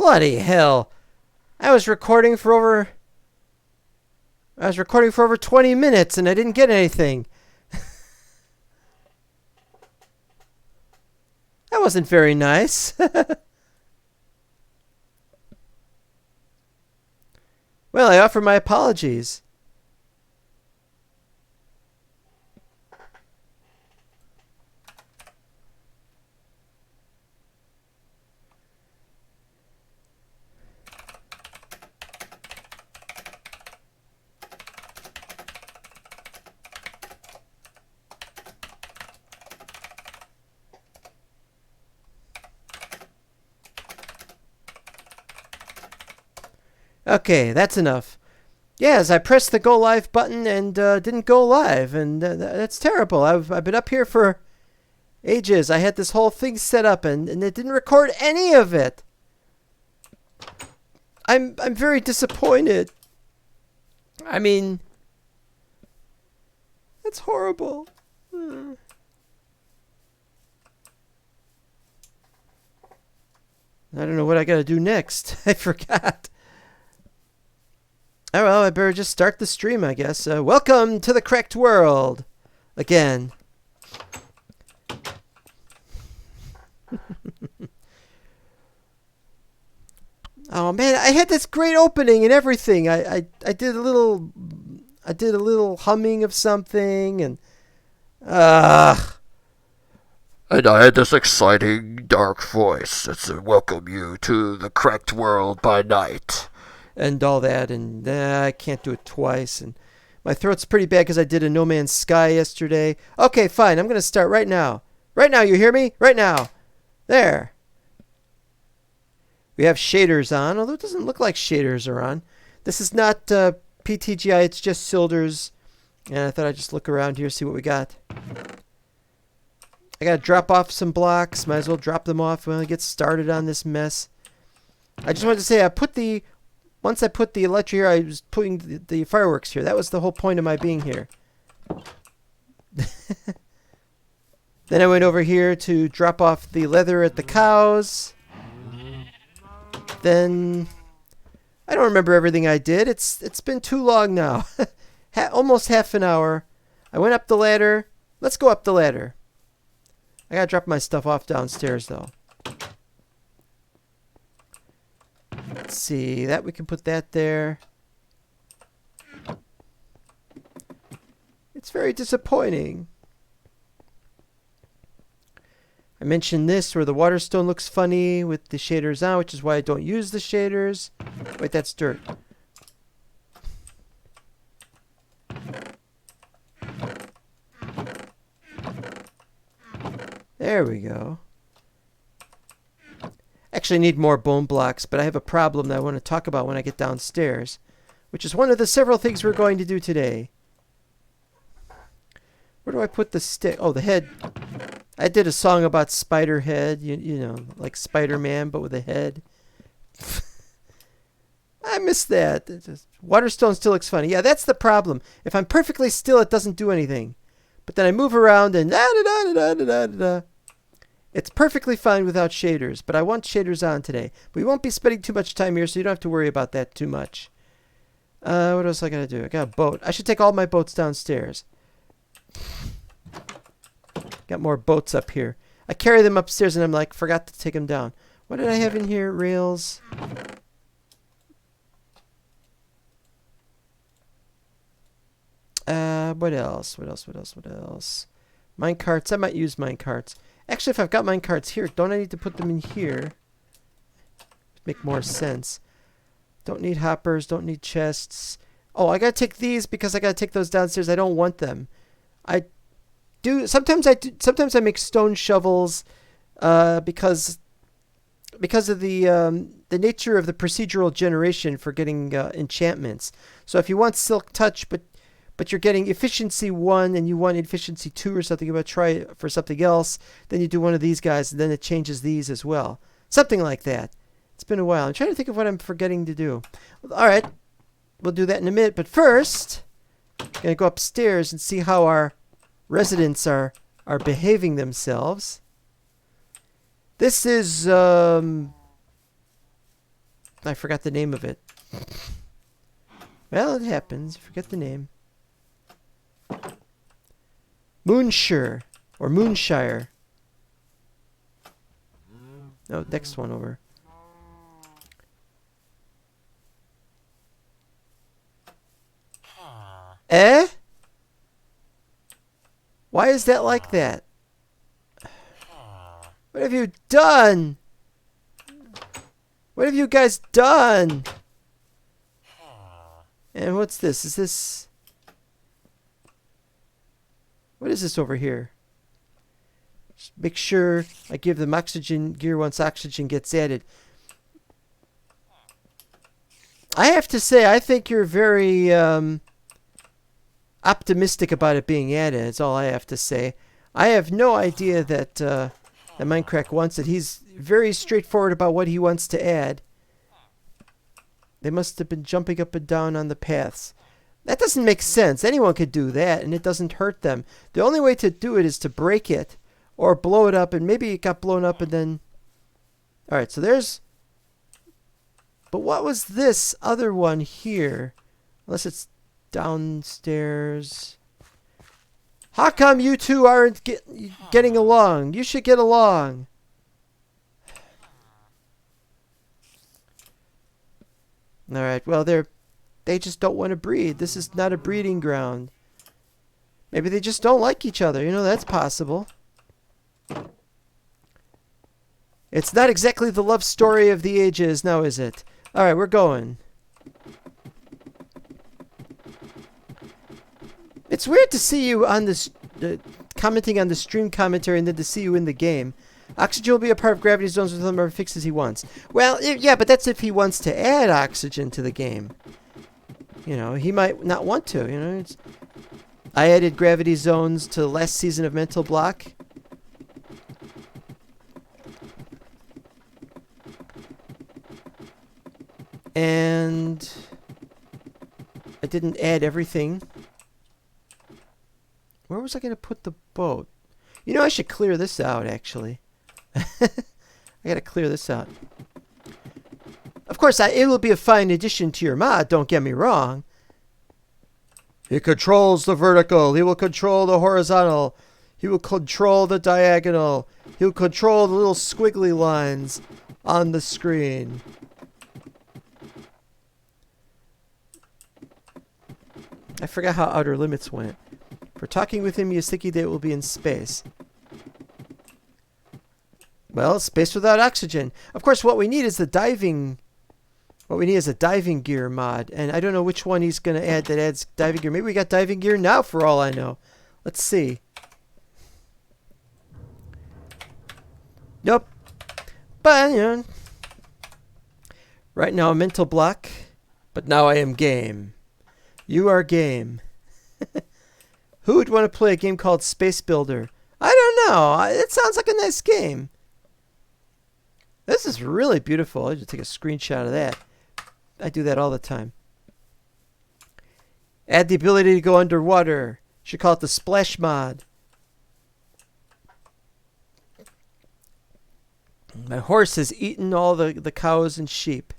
Bloody hell. I was recording for over 20 minutes and I didn't get anything. That wasn't very nice. Well, I offer my apologies. Okay, that's enough. Yes, I pressed the go live button and didn't go live, and that's terrible. I've been up here for ages. I had this whole thing set up, and it didn't record any of it. I'm very disappointed. I mean, that's horrible. I don't know what I gotta do next. I forgot. Oh, well, I better just start the stream, I guess. Welcome to the Cracked World. Again. Oh, man, I had this great opening and everything. I did a little humming of something, and And I had this exciting, dark voice that said, "Welcome you to the Cracked World by night." And all that, and I can't do it twice, and my throat's pretty bad because I did a No Man's Sky yesterday. Okay, fine, I'm going to start right now. Right now, you hear me? Right now. There. We have shaders on, although it doesn't look like shaders are on. This is not PTGI, it's just Silders, and I thought I'd just look around here, see what we got. I got to drop off some blocks. Might as well drop them off when I get started on this mess. I just wanted to say, once I put the electric here, I was putting the fireworks here. That was the whole point of my being here. Then I went over here to drop off the leather at the cows. Then I don't remember everything I did. It's been too long now. Almost half an hour. I went up the ladder. Let's go up the ladder. I gotta drop my stuff off downstairs though. Let's see, that we can put that there. It's very disappointing. I mentioned this where the water stone looks funny with the shaders on, which is why I don't use the shaders. Wait, that's dirt. There we go. Actually, I need more bone blocks, but I have a problem that I want to talk about when I get downstairs, which is one of the several things we're going to do today. Where do I put the stick? Oh, the head. I did a song about Spider Head, you know, like Spider-Man, but with a head. I missed that. Waterstone still looks funny. Yeah, that's the problem. If I'm perfectly still, it doesn't do anything. But then I move around and da-da-da-da-da-da-da. It's perfectly fine without shaders, but I want shaders on today. We won't be spending too much time here, so you don't have to worry about that too much. What else I gotta do? I got a boat. I should take all my boats downstairs. Got more boats up here. I carry them upstairs and I'm like, forgot to take them down. What did I have in here? Rails. What else? Mine carts. I might use mine carts. Actually, if I've got mine carts here, don't I need to put them in here? Make more sense. Don't need hoppers. Don't need chests. Oh, I gotta take these because I gotta take those downstairs. I don't want them. I do. Sometimes I make stone shovels because of the nature of the procedural generation for getting enchantments. So if you want Silk Touch, but you're getting efficiency 1 and you want efficiency 2 or something, you want to try for something else, then you do one of these guys and then it changes these as well. Something like that. It's been a while. I'm trying to think of what I'm forgetting to do. All right. We'll do that in a minute. But first, I'm going to go upstairs and see how our residents are behaving themselves. This is I forgot the name of it. Well, it happens. You forget the name. Moonshire. Or Moonshire. No, next one over. Eh? Why is that like that? What have you done? What have you guys done? And what's this? Is this... What is this over here? Just make sure I give them oxygen gear once oxygen gets added. I have to say, I think you're very optimistic about it being added. That's all I have to say. I have no idea that that Minecraft wants it. He's very straightforward about what he wants to add. They must have been jumping up and down on the paths. That doesn't make sense. Anyone could do that, and it doesn't hurt them. The only way to do it is to break it or blow it up, and maybe it got blown up and then... Alright, so there's... But what was this other one here? Unless it's downstairs. How come you two aren't getting along? You should get along. Alright, well, they just don't want to breed. This is not a breeding ground. Maybe they just don't like each other. You know, that's possible. It's not exactly the love story of the ages, now is it? Alright, we're going. It's weird to see you on this, commenting on the stream commentary and then to see you in the game. Oxygen will be a part of gravity zones with whatever fixes he wants. Well, yeah, but that's if he wants to add oxygen to the game. You know, he might not want to, you know. I added gravity zones to the last season of Mental Block. And I didn't add everything. Where was I going to put the boat? You know, I should clear this out, actually. I got to clear this out. Of course, it will be a fine addition to your mod, don't get me wrong. He controls the vertical. He will control the horizontal. He will control the diagonal. He will control the little squiggly lines on the screen. I forgot how Outer Limits went. For talking with him, he is thinking that it will be in space. Well, space without oxygen. Of course, what we need is the diving... What we need is a diving gear mod. And I don't know which one he's going to add that adds diving gear. Maybe we got diving gear now for all I know. Let's see. Nope. But, you know... Right now, a mental block. But now I am game. You are game. Who would want to play a game called Space Builder? I don't know. It sounds like a nice game. This is really beautiful. I just take a screenshot of that. I do that all the time. Add the ability to go underwater. Should call it the Splash mod. My horse has eaten all the cows and sheep.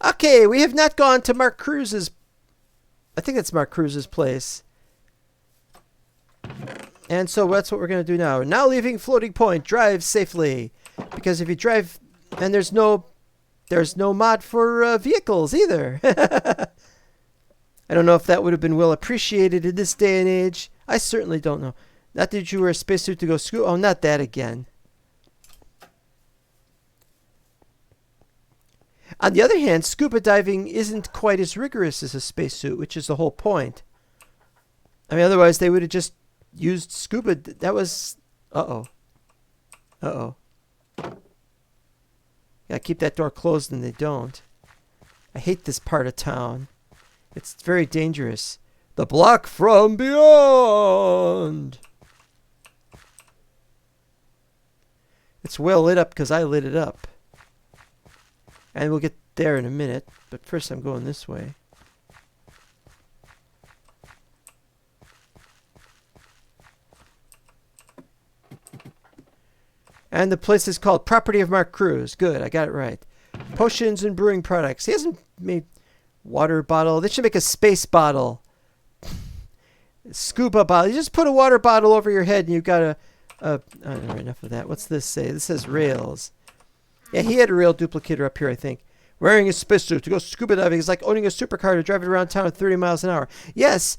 Okay, we have not gone to Mark Cruz's... I think that's Mark Cruz's place. And so that's what we're going to do now. Now leaving floating point. Drive safely. Because if you drive... And there's no mod for vehicles either. I don't know if that would have been well appreciated in this day and age. I certainly don't know. Not that you wear a spacesuit to go school. Oh, not that again. On the other hand, scuba diving isn't quite as rigorous as a spacesuit, which is the whole point. I mean, otherwise they would have just used scuba. That was... Uh-oh. Uh-oh. Gotta keep that door closed and they don't. I hate this part of town. It's very dangerous. The block from beyond! It's well lit up because I lit it up. And we'll get there in a minute. But first I'm going this way. And the place is called Property of Mark Cruz. Good, I got it right. Potions and brewing products. He hasn't made water bottle. They should make a space bottle. Scuba bottle. You just put a water bottle over your head and you've got all right, enough of that. What's this say? This says rails. Yeah, he had a rail duplicator up here, I think. Wearing a spacesuit to go scuba diving is like owning a supercar to drive it around town at 30 miles an hour. Yes,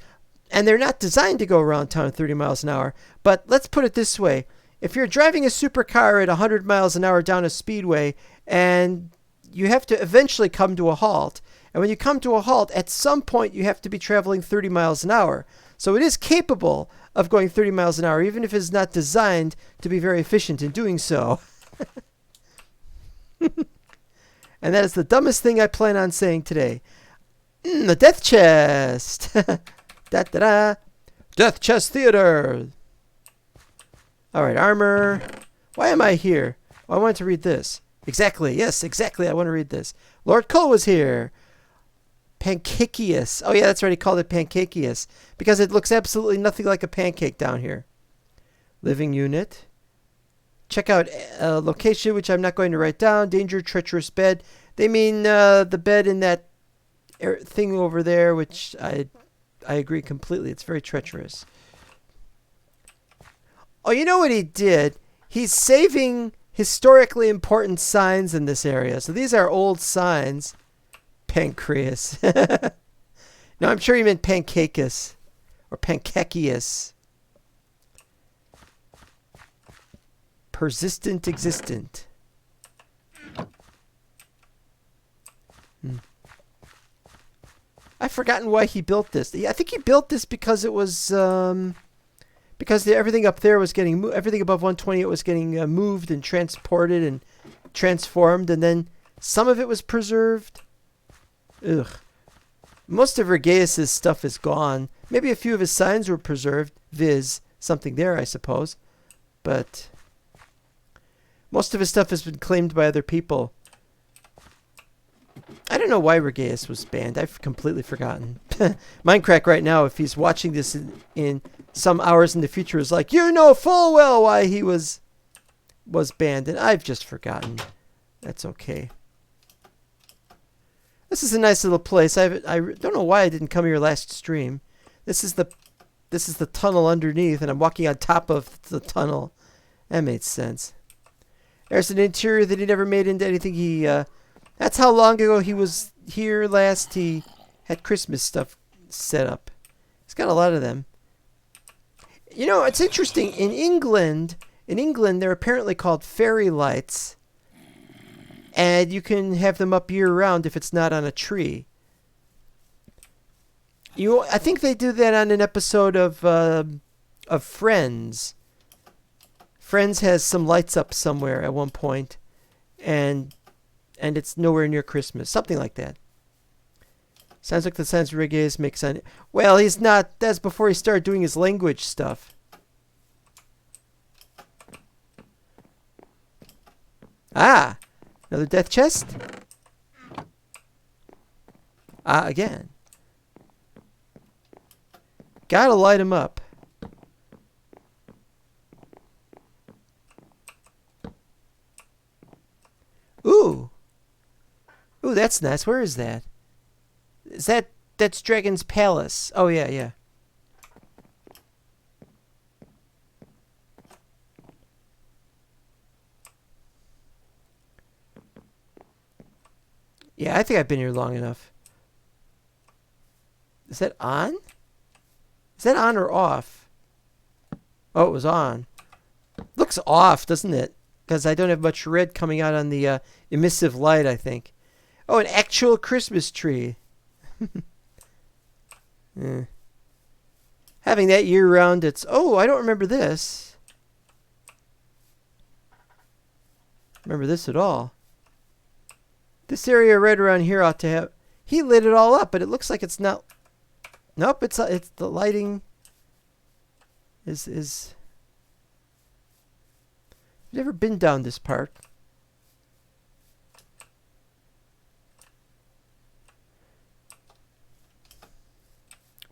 and they're not designed to go around town at 30 miles an hour. But let's put it this way. If you're driving a supercar at 100 miles an hour down a speedway and you have to eventually come to a halt, and when you come to a halt, at some point you have to be traveling 30 miles an hour. So it is capable of going 30 miles an hour, even if it's not designed to be very efficient in doing so. And that is the dumbest thing I plan on saying today. The death chest. Da-da-da. Death chest theater. All right, armor. Why am I here? Oh, I wanted to read this. Exactly. Yes, exactly. I want to read this. Lord Cole was here. Pancakeus. Oh, yeah, that's right. He called it Pancakeus because it looks absolutely nothing like a pancake down here. Living unit. Check out location, which I'm not going to write down. Danger, treacherous bed. They mean the bed in that thing over there, which I agree completely. It's very treacherous. Oh, you know what he did? He's saving historically important signs in this area. So these are old signs. Pancreas. No, I'm sure he meant Pancacus or Pancakeus. Persistent existent. I've forgotten why he built this. I think he built this because it was because everything up there was getting everything above 128 was getting moved and transported and transformed, and then some of it was preserved. Ugh. Most of Regaeus' stuff is gone. Maybe a few of his signs were preserved, viz. Something there, I suppose. But most of his stuff has been claimed by other people. I don't know why Regaeus was banned. I've completely forgotten. Minecraft right now, if he's watching this in some hours in the future, is like, you know full well why he was banned, and I've just forgotten. That's okay. This is a nice little place. I don't know why I didn't come here last stream. This is the tunnel underneath, and I'm walking on top of the tunnel. That made sense. There's an interior that he never made into anything. That's how long ago he was here last. He had Christmas stuff set up. He's got a lot of them. You know, it's interesting. In England, they're apparently called fairy lights. And you can have them up year-round if it's not on a tree. I think they do that on an episode of Friends. Friends has some lights up somewhere at one point, and it's nowhere near Christmas. Something like that. Sounds like the Sans Regaeus makes sense. Well, he's not. That's before he started doing his language stuff. Ah! Another death chest? Ah, again. Gotta light him up. Ooh. Ooh, that's nice. Where is that? That's Dragon's Palace. Oh, yeah, yeah. Yeah, I think I've been here long enough. Is that on? Is that on or off? Oh, it was on. Looks off, doesn't it? Because I don't have much red coming out on the emissive light, I think. Oh, an actual Christmas tree. Having that year-round, it's... Oh, I don't remember this. Remember this at all. This area right around here ought to have... He lit it all up, but it looks like it's not... Nope, it's the lighting is... I've never been down this part.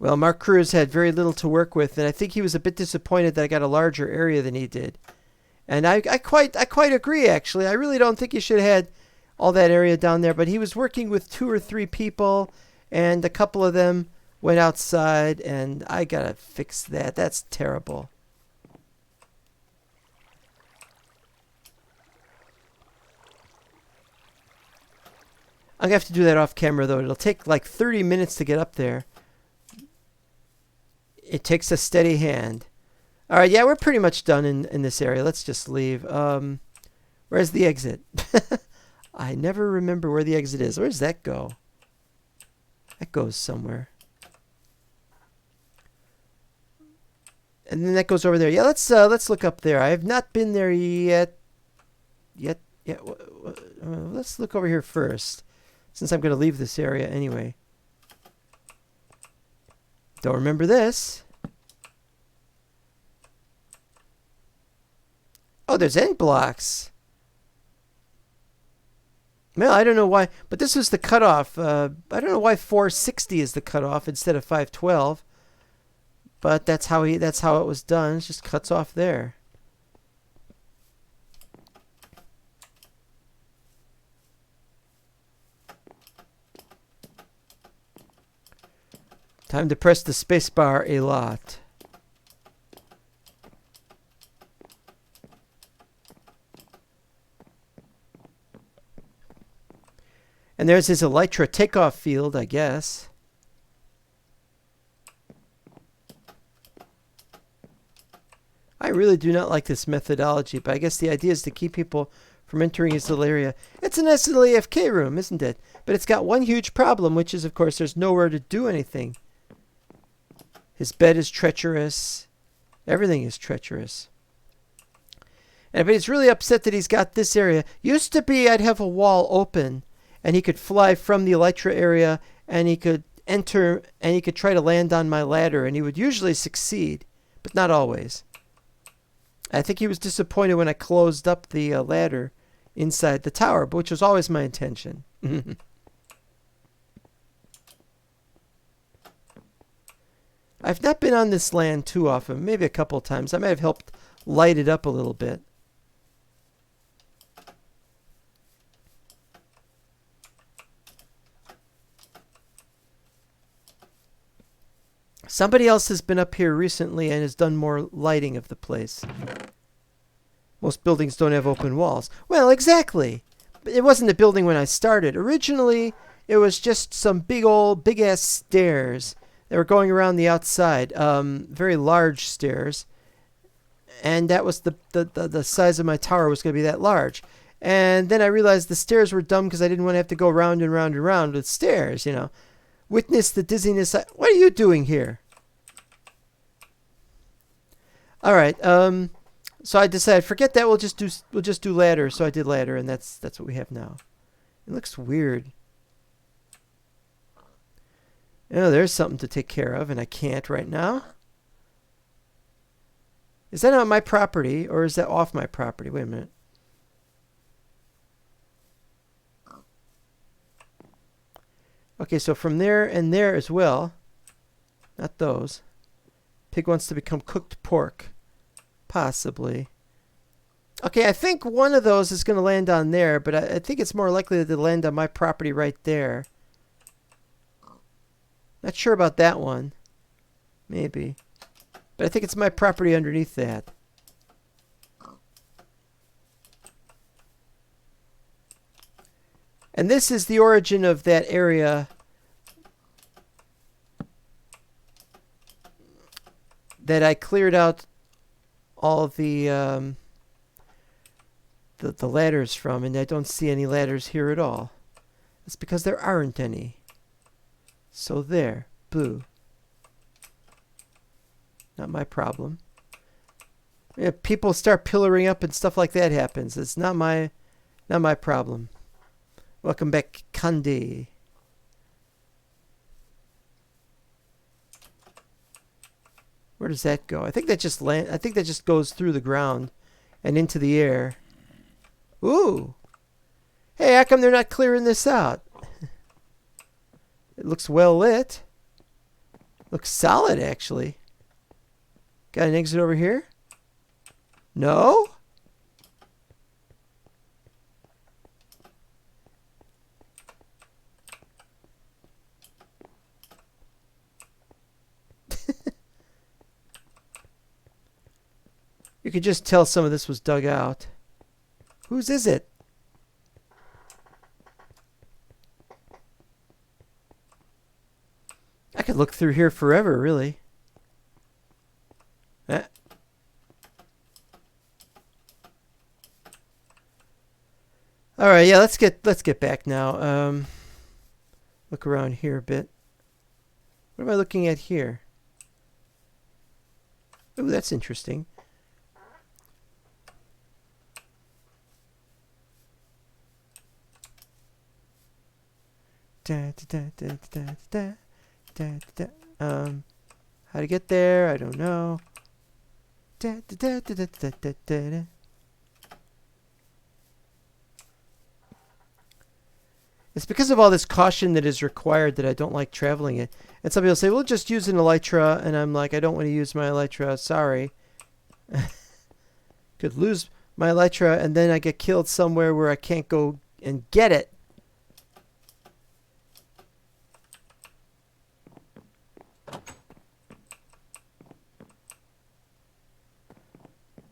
Well, Mark Cruz had very little to work with, and I think he was a bit disappointed that I got a larger area than he did. And I quite agree, actually. I really don't think he should have had all that area down there. But he was working with 2 or 3 people, and a couple of them went outside, and I gotta fix that. That's terrible. I'm gonna have to do that off camera, though. It'll take like 30 minutes to get up there. It takes a steady hand. All right, yeah, we're pretty much done in this area. Let's just leave. Where's the exit? I never remember where the exit is. Where does that go? That goes somewhere. And then that goes over there. Yeah, let's look up there. I have not been there yet. Let's look over here first, since I'm going to leave this area anyway. Don't remember this. Oh, there's end blocks. Well, I don't know why, but this was the cutoff. I don't know why 460 is the cutoff instead of 512. But that's how it was done. It just cuts off there. Time to press the space bar a lot. And there's his Elytra takeoff field, I guess. I really do not like this methodology, but I guess the idea is to keep people from entering his little area. It's a nice little AFK room, isn't it? But it's got one huge problem, which is, of course, there's nowhere to do anything. His bed is treacherous. Everything is treacherous. And but he's really upset that he's got this area. Used to be I'd have a wall open, and he could fly from the Elytra area, and he could enter, and he could try to land on my ladder, and he would usually succeed, but not always. I think he was disappointed when I closed up the ladder inside the tower, which was always my intention. I've not been on this land too often, maybe a couple of times. I might have helped light it up a little bit. Somebody else has been up here recently and has done more lighting of the place. Most buildings don't have open walls. Well, exactly. It wasn't a building when I started. Originally, it was just some big-ass stairs that were going around the outside. Very large stairs. And that was the size of my tower was going to be that large. And then I realized the stairs were dumb because I didn't want to have to go round and round and round with stairs, you know. Witness the dizziness. What are you doing here? All right. So I decided, forget that. We'll just do ladder. So I did ladder, and that's what we have now. It looks weird. Oh, there's something to take care of, and I can't right now. Is that on my property, or is that off my property? Wait a minute. Okay, so from there and there as well. Not those. Pig wants to become cooked pork. Possibly. Okay, I think one of those is going to land on there, but I think it's more likely to land on my property right there. Not sure about that one. Maybe. But I think it's my property underneath that. And this is the origin of that area that I cleared out all of the ladders from, and I don't see any ladders here at all. It's because there aren't any. So there. Boo. Not my problem. Yeah, people start pillaring up and stuff like that happens. It's not my problem. Welcome back, Kandi. Where does that go? I think that just goes through the ground and into the air. Ooh. Hey, how come they're not clearing this out? It looks well lit. Looks solid, actually. Got an exit over here? No? could just tell some of this was dug out. Whose is it? I could look through here forever, really. All right, yeah, let's get back now. Look around here a bit. What am I looking at here? Oh, that's interesting. Da, da, da, da, da, da, da, da. How to get there? I don't know. Da, da, da, da, da, da, da, da. It's because of all this caution that is required that I don't like traveling it. And some people say, well, just use an elytra. And I'm like, I don't want to use my elytra. Sorry. Could lose my elytra and then I get killed somewhere where I can't go and get it.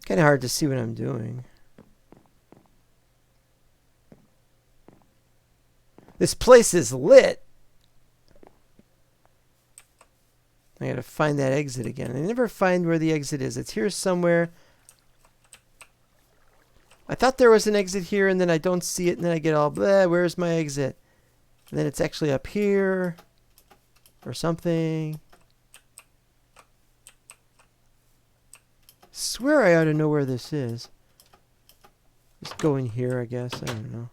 Kind of hard to see what I'm doing. This place is lit. I gotta find that exit again. I never find where the exit is. It's here somewhere. I thought there was an exit here, and then I don't see it, and then I get all, bleh, where's my exit? And then it's actually up here. Or something. Swear I ought to know where this is. Just go in here, I guess. I don't know.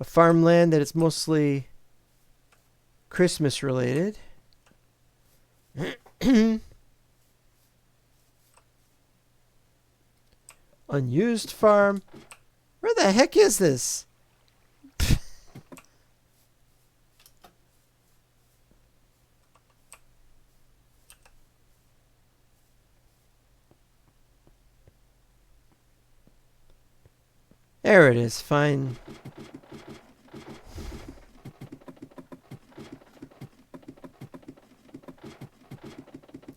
A farmland that is mostly Christmas related. Unused farm. Where the heck is this? There it is. Fine.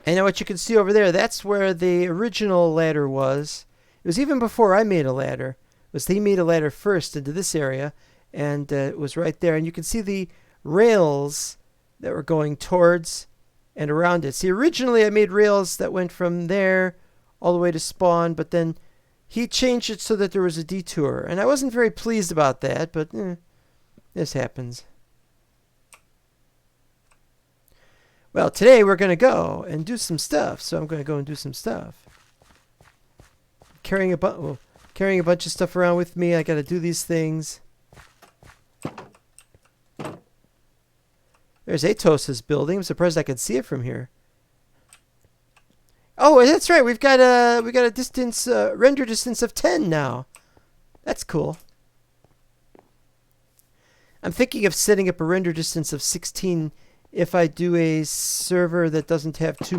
And now what you can see over there, that's where the original ladder was. It was even before I made a ladder. It was he made a ladder first into this area, and it was right there. And you can see the rails that were going towards and around it. See, originally I made rails that went from there all the way to spawn, but then he changed it so that there was a detour. And I wasn't very pleased about that, but this happens. Well, today we're going to go and do some stuff. So I'm going to go and do some stuff. Carrying a bunch of stuff around with me. I got to do these things. There's Atos's building. I'm surprised I could see it from here. Oh, that's right. We've got a distance render distance of 10 now. That's cool. I'm thinking of setting up a render distance of 16 if I do a server that doesn't have too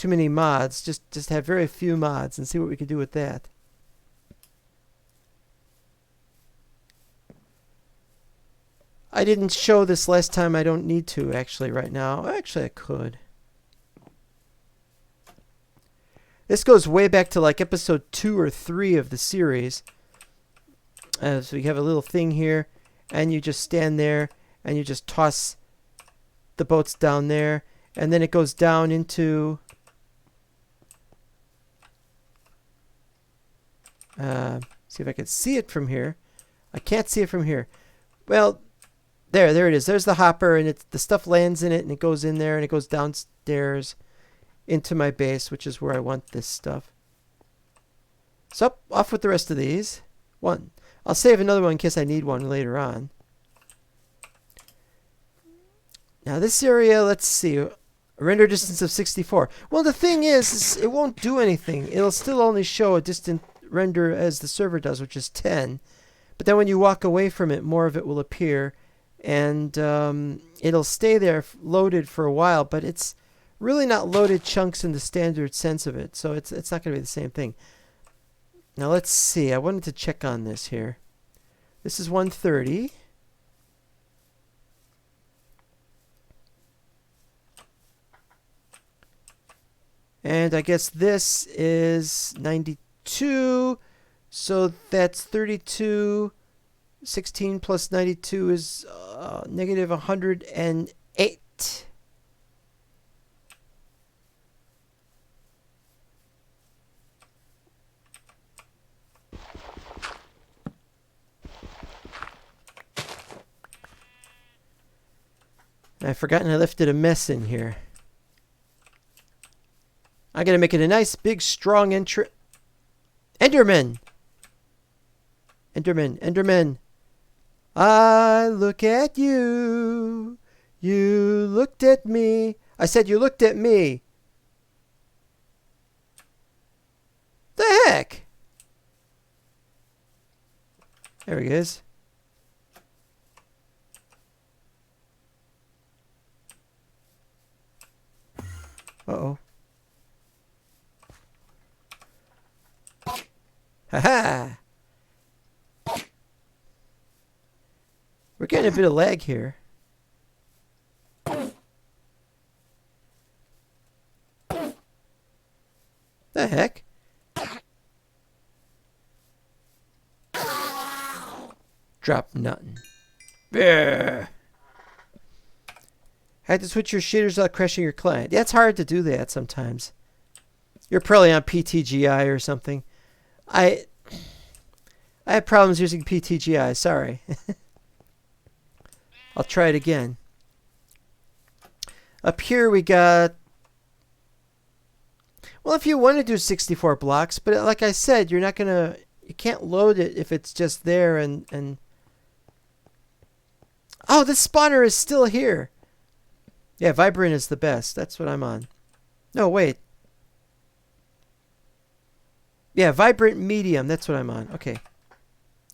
many mods. Just have very few mods and see what we can do with that. I didn't show this last time. I don't need to actually right now. Actually, I could. This goes way back to like episode 2 or 3 of the series. So you have a little thing here, and you just stand there, and you just toss the boats down there, and then it goes down into see if I can see it from here. I can't see it from here. Well, there it is. There's the hopper, and the stuff lands in it, and it goes in there, and it goes downstairs into my base, which is where I want this stuff. So off with the rest of these. One. I'll save another one in case I need one later on. Now this area, let's see, a render distance of 64. Well, the thing is it won't do anything. It'll still only show a distant render as the server does, which is 10. But then when you walk away from it, more of it will appear, and it'll stay there loaded for a while, but it's really not loaded chunks in the standard sense of it, so it's not going to be the same thing. Now let's see. I wanted to check on this here. This is 130. And I guess this is 92. So that's 32. 16 plus 92 is negative 108. I've forgotten I lifted a mess in here. I'm going to make it a nice, big, strong Enderman! Enderman, Enderman. I look at you. You looked at me. I said you looked at me. The heck? There he is. Uh-oh. Ha-ha! We're getting a bit of lag here. The heck? Drop nothing. Bleh. Had to switch your shaders without crashing your client. Yeah, it's hard to do that sometimes. You're probably on PTGI or something. I have problems using PTGI. Sorry. I'll try it again. Up here we got... Well, if you want to do 64 blocks, but like I said, you're not going to... You can't load it if it's just there and... Oh, this spawner is still here. Yeah, Vibrant is the best. That's what I'm on. No, wait. Yeah, Vibrant Medium. That's what I'm on. Okay.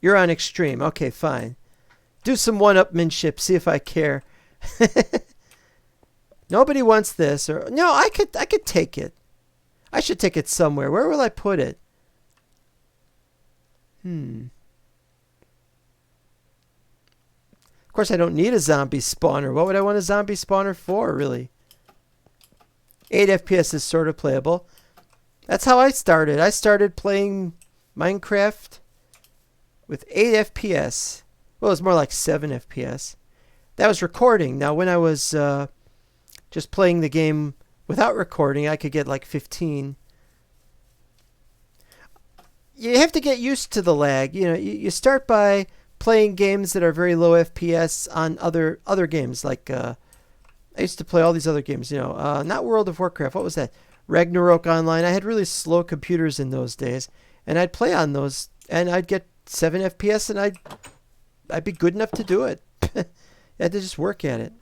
You're on Extreme. Okay, fine. Do some one-upmanship. See if I care. Nobody wants this. Or no, I could take it. I should take it somewhere. Where will I put it? Of course, I don't need a zombie spawner. What would I want a zombie spawner for, really? 8 FPS is sort of playable. That's how I started. I started playing Minecraft with 8 FPS. Well, it was more like 7 FPS. That was recording. Now, when I was just playing the game without recording, I could get like 15. You have to get used to the lag. You know, you start by playing games that are very low FPS on other games. Like I used to play all these other games. You know, not World of Warcraft. What was that? Ragnarok Online. I had really slow computers in those days, and I'd play on those, and I'd get 7 FPS, and I'd be good enough to do it. I had to just work at it.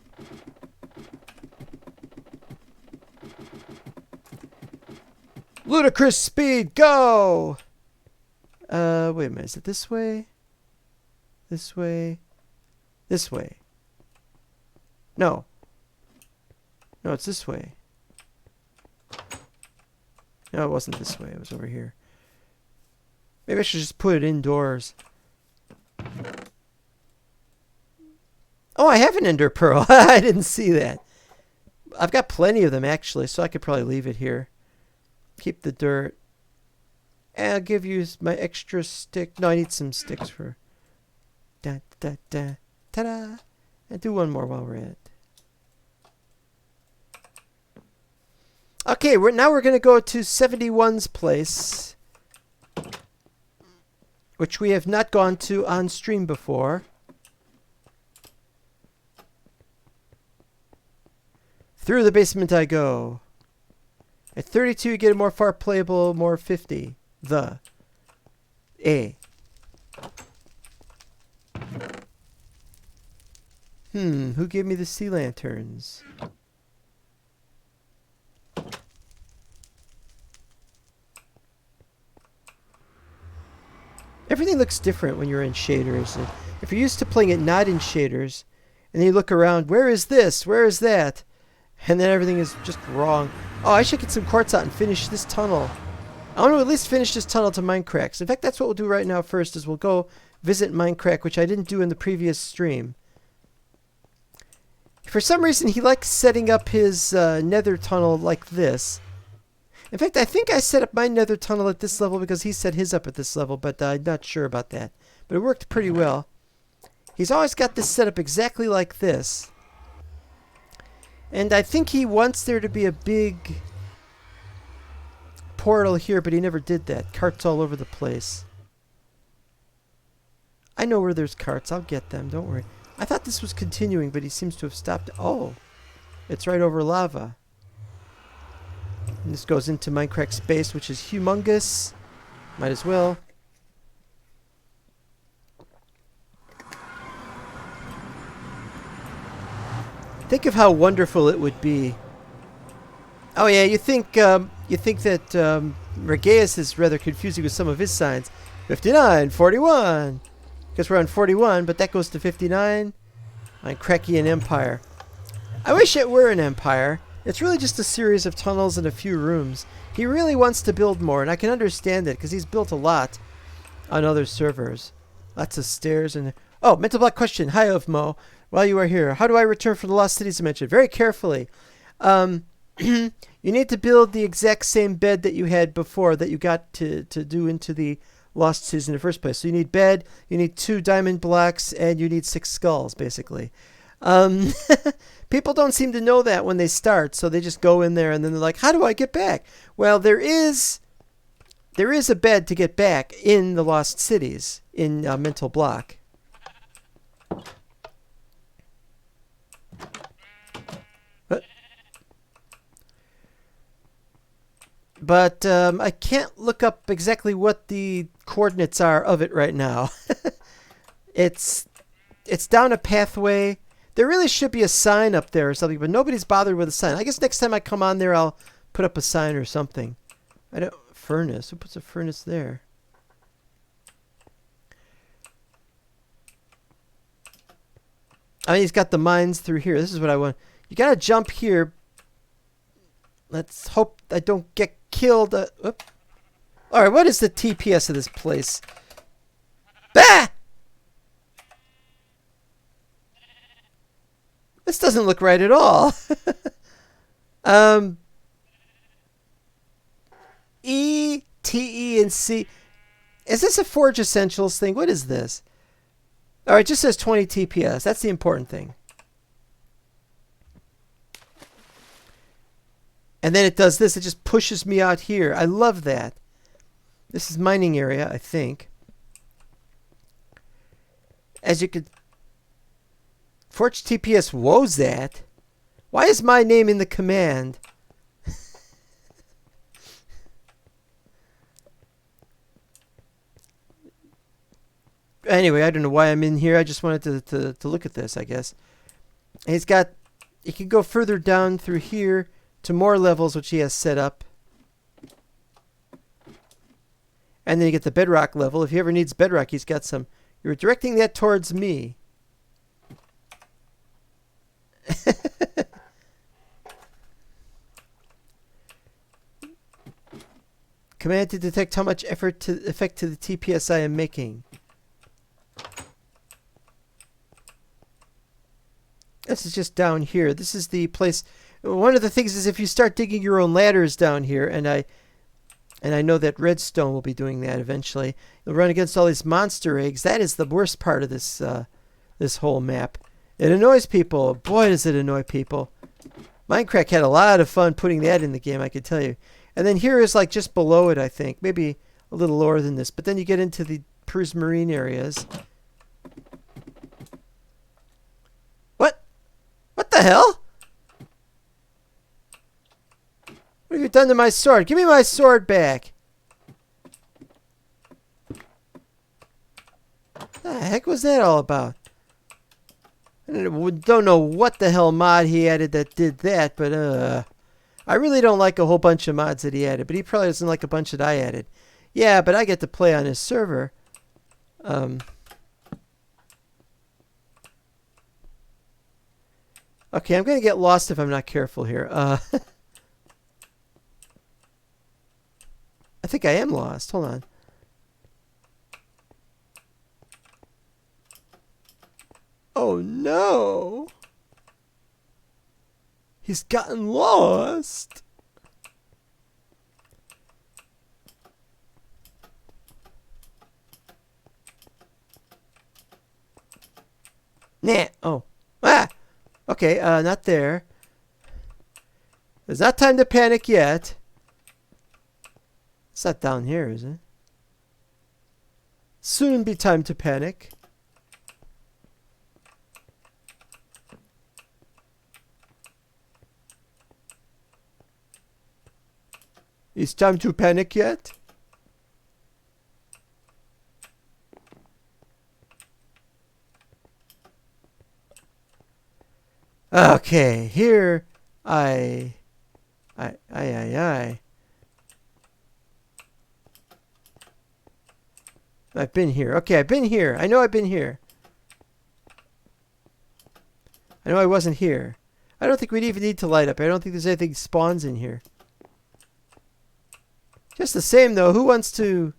Ludicrous speed, go! Wait a minute. Is it this way? This way? This way? No. No, it's this way. No, it wasn't this way. It was over here. Maybe I should just put it indoors. Oh, I have an ender pearl. I didn't see that. I've got plenty of them, actually, so I could probably leave it here. Keep the dirt. And I'll give you my extra stick. No, I need some sticks for... Da, da, da, ta-da! And do one more while we're at it. Okay, now we're going to go to 71's place, which we have not gone to on stream before. Through the basement I go. At 32, you get a more far playable, more 50. The A. Who gave me the sea lanterns? Everything looks different when you're in shaders. And if you're used to playing it not in shaders, and then you look around, where is this? Where is that? And then everything is just wrong. Oh, I should get some quartz out and finish this tunnel. I want to at least finish this tunnel to Minecraft. In fact, that's what we'll do right now first, is we'll go visit Minecraft, which I didn't do in the previous stream. For some reason, he likes setting up his nether tunnel like this. In fact, I think I set up my nether tunnel at this level because he set his up at this level, but I'm not sure about that. But it worked pretty well. He's always got this set up exactly like this. And I think he wants there to be a big portal here, but he never did that. Carts all over the place. I know where there's carts. I'll get them. Don't worry. I thought this was continuing, but he seems to have stopped. Oh, it's right over lava. And this goes into Minecraft space, which is humongous. Might as well. Think of how wonderful it would be. Oh yeah, you think that Regeus is rather confusing with some of his signs. 59, 41. Because we're on 41, but that goes to 59 on Cracked Empire. I wish it were an empire. It's really just a series of tunnels and a few rooms. He really wants to build more, and I can understand it because he's built a lot on other servers. Lots of stairs and... Oh, mental block question. Hi, Ovmo. While you are here, how do I return from the Lost Cities dimension? Very carefully. You need to build the exact same bed that you had before that you got to do into the Lost Cities in the first place. So you need bed, you need 2 diamond blocks, and you need 6 skulls, basically. People don't seem to know that when they start, so they just go in there and then they're like, how do I get back? Well, there is a bed to get back in the Lost Cities in mental block. But I can't look up exactly what the coordinates are of it right now. It's down a pathway. There really should be a sign up there or something, but nobody's bothered with a sign. I guess next time I come on there, I'll put up a sign or something. I don't... Furnace? Who puts a furnace there? I mean, he's got the mines through here. This is what I want. You gotta jump here. Let's hope I don't get killed. Alright, what is the TPS of this place? Ah! This doesn't look right at all. E, T, E, and C. Is this a Forge Essentials thing? What is this? Alright, it just says 20 TPS. That's the important thing. And then it does this. It just pushes me out here. I love that. This is mining area, I think. As you could... Forge TPS woes that. Why is my name in the command? Anyway, I don't know why I'm in here. I just wanted to look at this, I guess. And he's got... You can go further down through here to more levels, which he has set up. And then you get the bedrock level. If he ever needs bedrock, he's got some... You're directing that towards me. Command to detect how much effort to effect to the TPS I am making. This is just down here. This is the place. One of the things is if you start digging your own ladders down here, and I know that Redstone will be doing that eventually. You'll run against all these monster eggs. That is the worst part of this this whole map. It annoys people. Boy, does it annoy people. Minecraft had a lot of fun putting that in the game, I can tell you. And then here is like just below it, I think. Maybe a little lower than this. But then you get into the Prismarine areas. What? What the hell? What have you done to my sword? Give me my sword back. What the heck was that all about? I don't know what the hell mod he added that did that, but I really don't like a whole bunch of mods that he added, but he probably doesn't like a bunch that I added. Yeah, but I get to play on his server. Okay, I'm going to get lost if I'm not careful here. I think I am lost. Hold on. Oh no! He's gotten lost! Nah. Oh. Ah! Okay, not there. It's not time to panic yet. It's not down here, is it? Soon be time to panic. Is time to panic yet? Okay, here I. I've been here. Okay, I've been here. I know I've been here. I know I wasn't here. I don't think we'd even need to light up. I don't think there's anything spawns in here. Just the same though, who wants to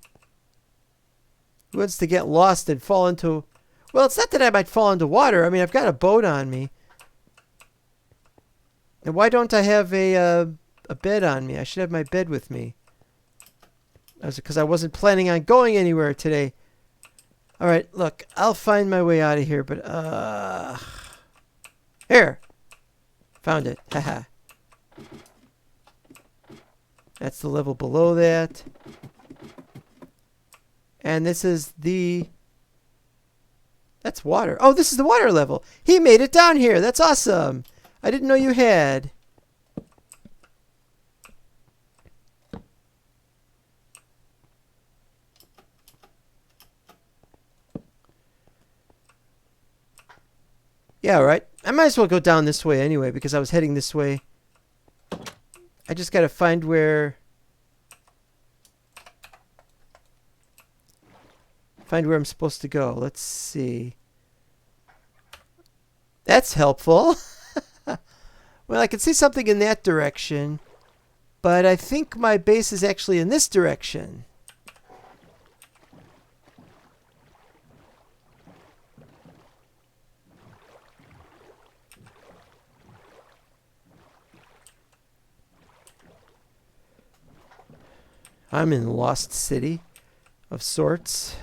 get lost and fall into... Well, it's not that I might fall into water. I mean, I've got a boat on me. And why don't I have a bed on me? I should have my bed with me. Because I wasn't planning on going anywhere today. Alright, look, I'll find my way out of here, but here! Found it. Haha. That's the level below that. And this is the... That's water. Oh, this is the water level. He made it down here. That's awesome. I didn't know you had. Yeah, right. I might as well go down this way anyway because I was heading this way. I just gotta find where... Find where I'm supposed to go. Let's see. That's helpful. Well, I can see something in that direction. But I think my base is actually in this direction. I'm in Lost City of sorts.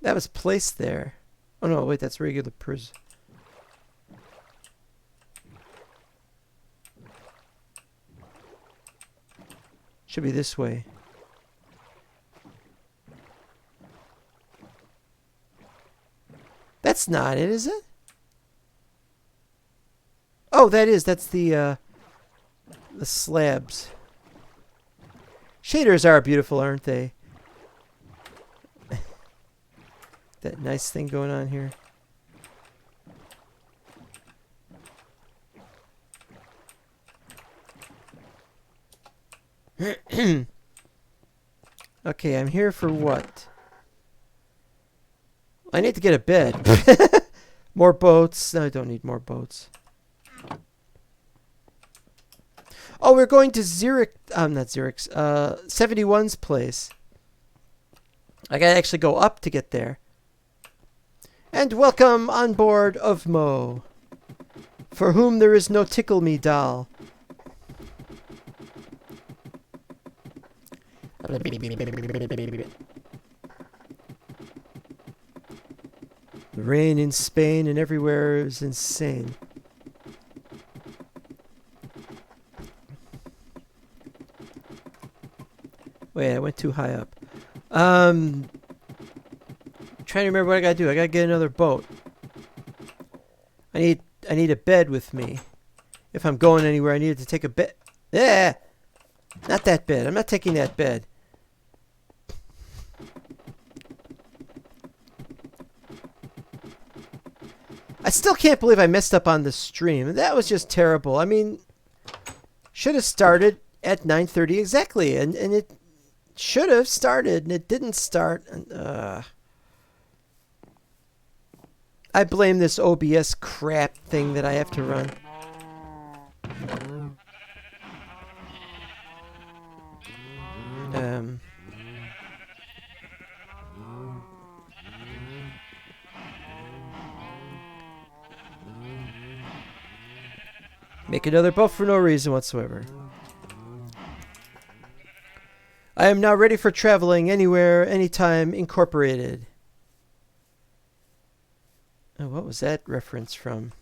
That was placed there. Oh no, wait, that's regular prison. Should be this way. That's not it, is it? Oh, that is. That's the slabs. Shaders are beautiful, aren't they? That nice thing going on here. Okay, I'm here for what? I need to get a bed. More boats. No, I don't need more boats. Oh, we're going to Zurich. Not Zurich's. 71's place. I gotta actually go up to get there. And welcome on board of Mo, for whom there is no tickle me doll. The rain in Spain and everywhere is insane. Wait, I went too high up. Trying to remember what I gotta do. I gotta get another boat. I need a bed with me. If I'm going anywhere, I need to take a bed. Yeah, not that bed. I'm not taking that bed. I still can't believe I messed up on the stream. That was just terrible. I mean, should have started at 9:30 exactly, and it should have started, and it didn't start. And, I blame this OBS crap thing that I have to run. Make another boat for no reason whatsoever. I am now ready for traveling anywhere, anytime, incorporated. Oh, what was that reference from?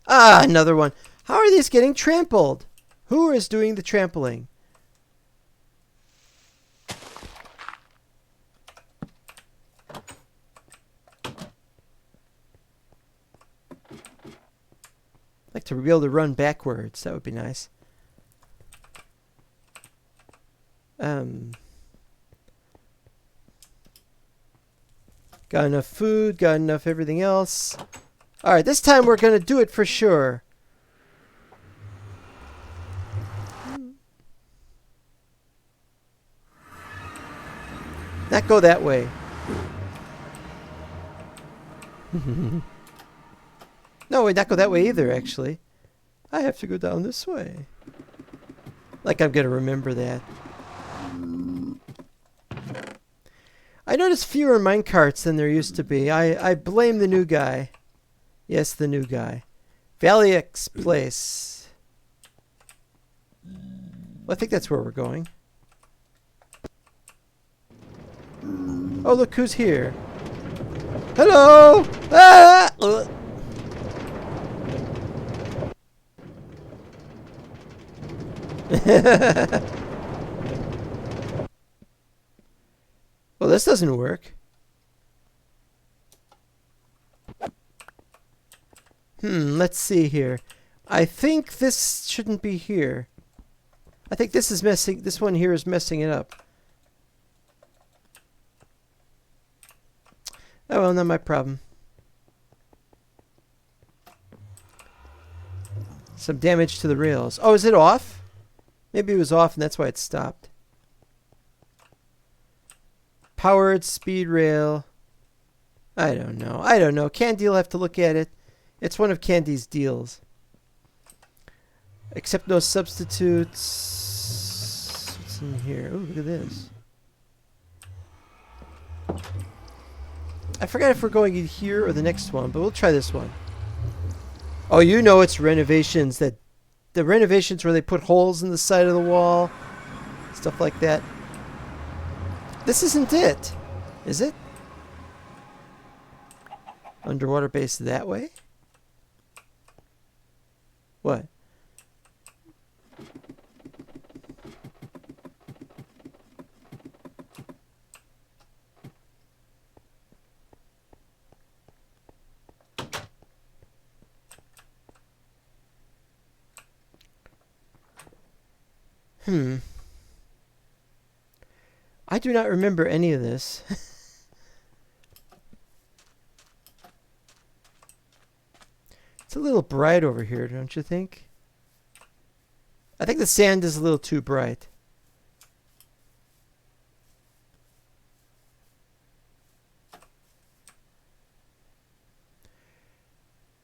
Ah, another one. How are these getting trampled? Who is doing the trampling? I'd like to be able to run backwards. That would be nice. Got enough food, got enough everything else. Alright, this time we're going to do it for sure. Not go that way. No, wait, not go that way either, actually. I have to go down this way. Like I'm going to remember that. I noticed fewer minecarts than there used to be. I blame the new guy. Yes, the new guy. Valley X Place. Well, I think that's where we're going. Oh, look who's here. Hello! Ah! Well, this doesn't work. Let's see here. I think this shouldn't be here. I think this is messing. This one here is messing it up. Oh well, not my problem. Some damage to the rails. Oh, is it off? Maybe it was off and that's why it stopped. Powered speed rail. I don't know. I don't know. Candy will have to look at it. It's one of Candy's deals. Accept no substitutes. What's in here? Oh, look at this. I forgot if we're going in here or the next one, but we'll try this one. Oh, you know it's renovations. The renovations where they put holes in the side of the wall. Stuff like that. This isn't it, is it? Underwater base that way? What? I do not remember any of this. It's a little bright over here, don't you think? I think the sand is a little too bright.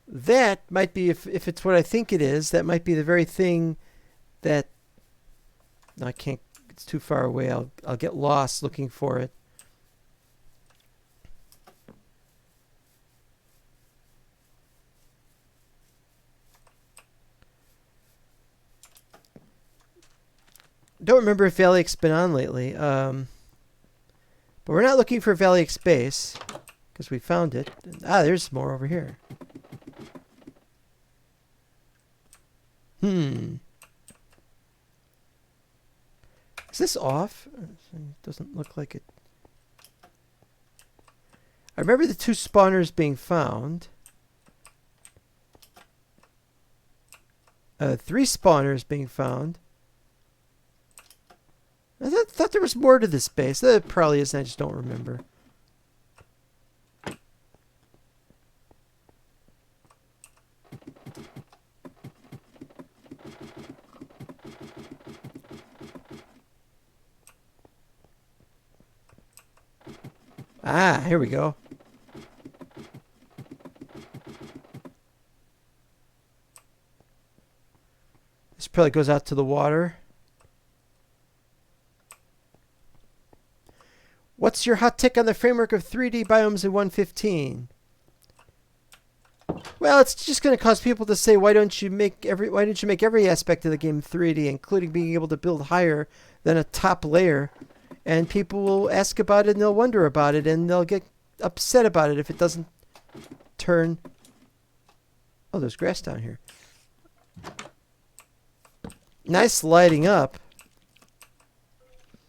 That might be, if it's what I think it is, that might be the very thing that... No, I can't. It's too far away. I'll get lost looking for it. Don't remember if Valley X's been on lately. But we're not looking for Valley X base because we found it. Ah, there's more over here. Is this off? It doesn't look like it. I remember the 2 spawners being found. 3 spawners being found. I thought there was more to this base. There probably isn't. I just don't remember. Ah, here we go. This probably goes out to the water. What's your hot take on the framework of 3D biomes in 1.15? Well, it's just going to cause people to say, why don't you make every aspect of the game 3D, including being able to build higher than a top layer? And people will ask about it and they'll wonder about it and they'll get upset about it if it doesn't turn. Oh, there's grass down here. Nice lighting up.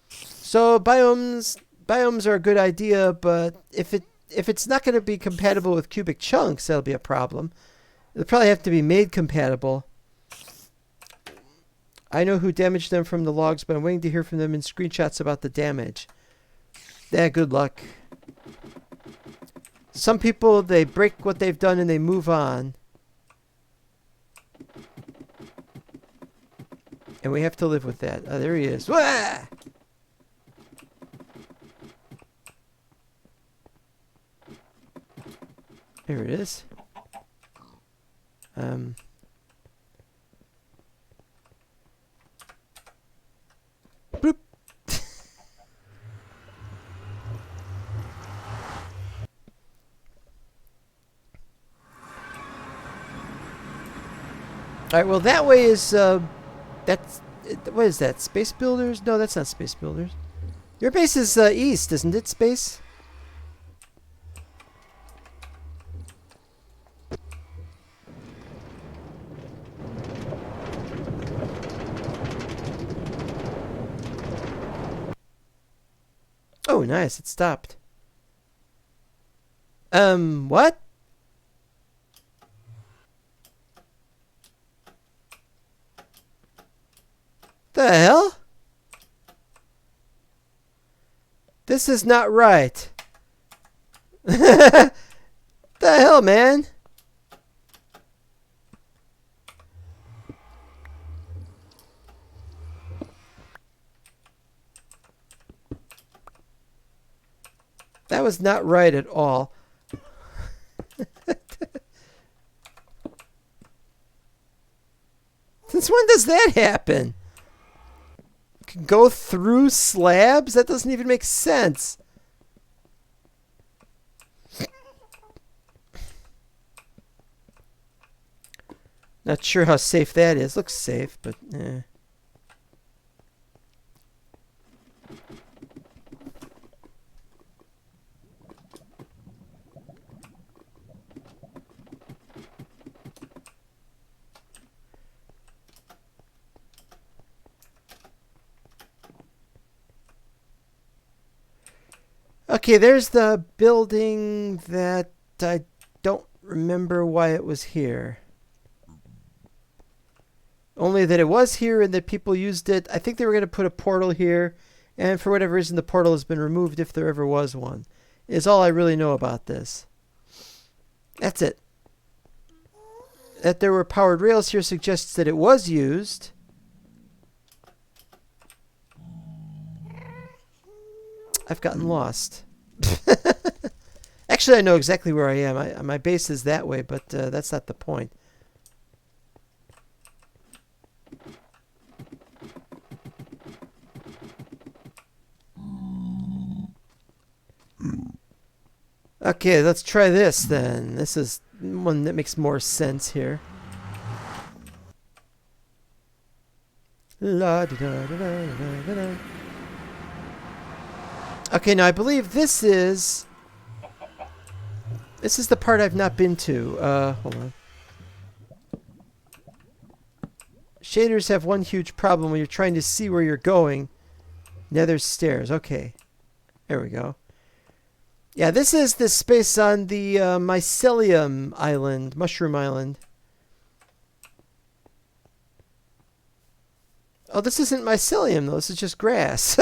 So biomes are a good idea, but if it's not going to be compatible with cubic chunks, that'll be a problem. It'll probably have to be made compatible. I know who damaged them from the logs, but I'm waiting to hear from them in screenshots about the damage. Yeah, good luck. Some people, they break what they've done and they move on. And we have to live with that. Oh, there he is. Wah! There it is. Boop. All right, well, that way is, that's, what is that, Space Builders? No, that's not Space Builders. Your base is east, isn't it, Space? Oh, nice, it stopped. What? The hell? This is not right. The hell, man? That was not right at all. Since when does that happen? Can go through slabs? That doesn't even make sense. Not sure how safe that is. Looks safe, but eh. Okay, there's the building that I don't remember why it was here. Only that it was here and that people used it. I think they were going to put a portal here, and for whatever reason the portal has been removed if there ever was one. Is all I really know about this. That's it. That there were powered rails here suggests that it was used. I've gotten lost. Actually, I know exactly where I am. My base is that way, but that's not the point. Okay, let's try this then. This is one that makes more sense here. La da da da da da da. Okay, now I believe this is the part I've not been to. Hold on. Shaders have one huge problem when you're trying to see where you're going. Now there's stairs. Okay. There we go. Yeah, this is the space on the Mycelium Island, Mushroom Island. Oh, this isn't Mycelium, though. This is just grass.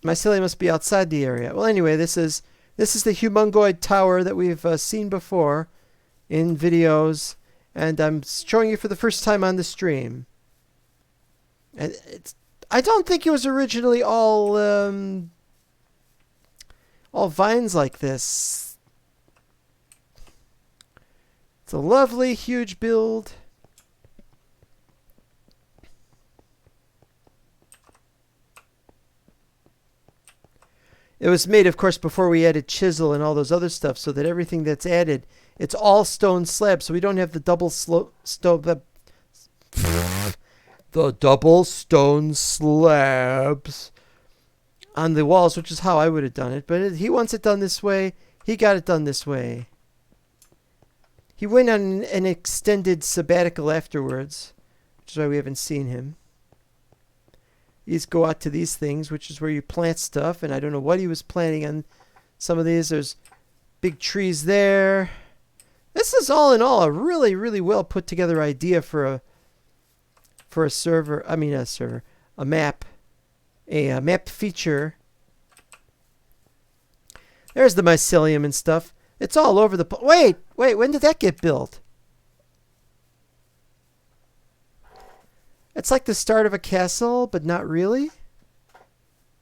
Mycelium must be outside the area. Well, anyway, this is the humongoid tower that we've seen before in videos, and I'm showing you for the first time on the stream. And I don't think it was originally all vines like this. It's a lovely, huge build. It was made, of course, before we added chisel and all those other stuff, so that everything that's added, it's all stone slabs, so we don't have the the double stone slabs on the walls, which is how I would have done it. But he wants it done this way. He got it done this way. He went on an extended sabbatical afterwards, which is why we haven't seen him. These go out to these things, which is where you plant stuff, and I don't know what he was planting on some of these. There's big trees there. This is all in all a really, really well put together idea for a server. I mean, a map, a map feature. There's the mycelium and stuff. It's all over the place. Wait, when did that get built? It's like the start of a castle, but not really.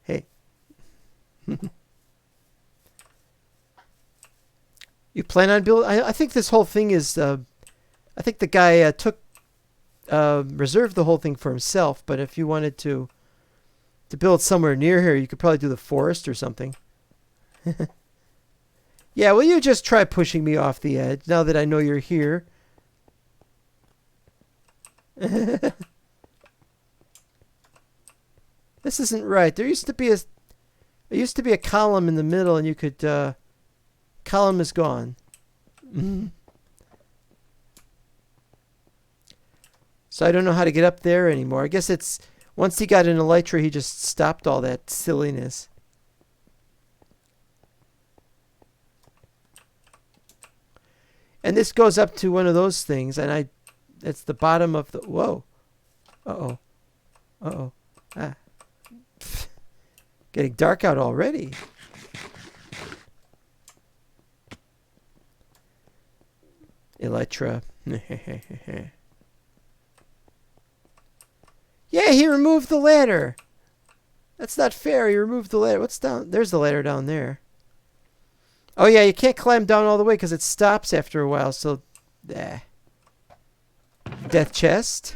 Hey. You plan on building? I think this whole thing is... I think the guy reserved the whole thing for himself, but if you wanted to build somewhere near here, you could probably do the forest or something. Yeah, will you just try pushing me off the edge now that I know you're here? This isn't right. There used to be a column in the middle, and you could column is gone. So I don't know how to get up there anymore. I guess it's once he got an elytra, he just stopped all that silliness. And this goes up to one of those things, and it's the bottom of the whoa. Uh-oh. Uh-oh. Ah. Getting dark out already. Elytra. Yeah, he removed the ladder. That's not fair. He removed the ladder. What's down? There's the ladder down there. Oh, yeah, you can't climb down all the way because it stops after a while. So, death chest.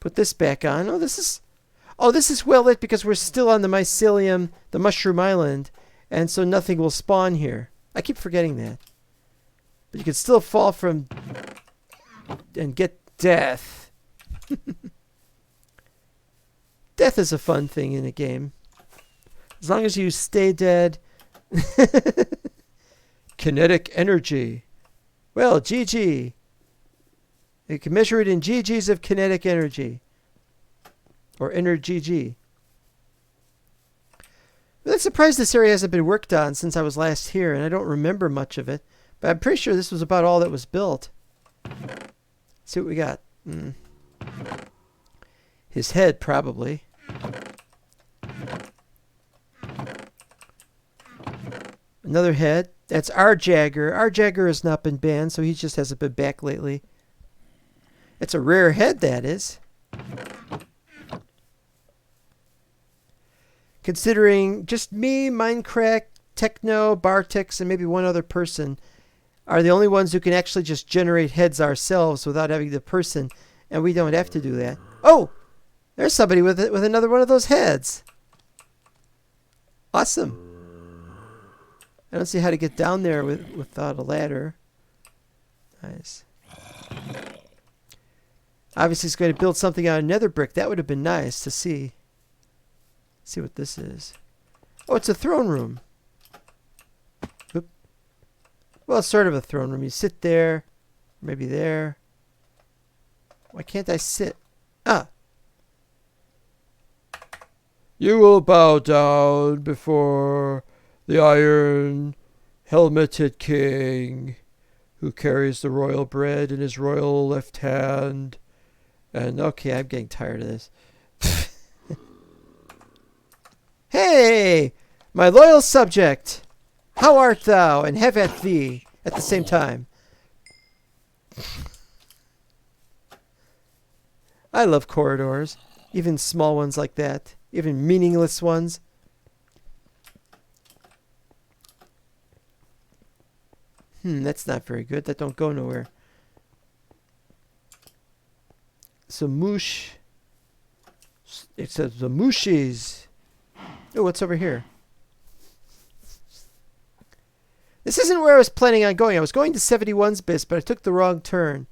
Put this back on. Oh, this is well lit because we're still on the mycelium, the mushroom island, and so nothing will spawn here. I keep forgetting that. But you can still fall from and get death. Death is a fun thing in a game. As long as you stay dead. Kinetic energy. Well, GG. You can measure it in GGs of kinetic energy. Or GG. I'm surprised this area hasn't been worked on since I was last here, and I don't remember much of it. But I'm pretty sure this was about all that was built. Let's see what we got. His head, probably. Another head. That's our Jagger. Our Jagger has not been banned, so he just hasn't been back lately. It's a rare head, that is. Considering just me, Minecraft, Techno, Bartix, and maybe one other person are the only ones who can actually just generate heads ourselves without having the person, and we don't have to do that. Oh! There's somebody with another one of those heads. Awesome. I don't see how to get down there without a ladder. Nice. Obviously, he's going to build something out of nether brick. That would have been nice to see. See what this is. Oh, it's a throne room. Oop. Well, it's sort of a throne room. You sit there. Maybe there. Why can't I sit? Ah. You will bow down before the iron helmeted king who carries the royal bread in his royal left hand. And okay, I'm getting tired of this. Hey, my loyal subject, how art thou, and have at thee at the same time. I love corridors, even small ones like that, even meaningless ones. That's not very good. That don't go nowhere. So moosh. It says the Mushies. Oh, what's over here? This isn't where I was planning on going. I was going to 71's base, but I took the wrong turn.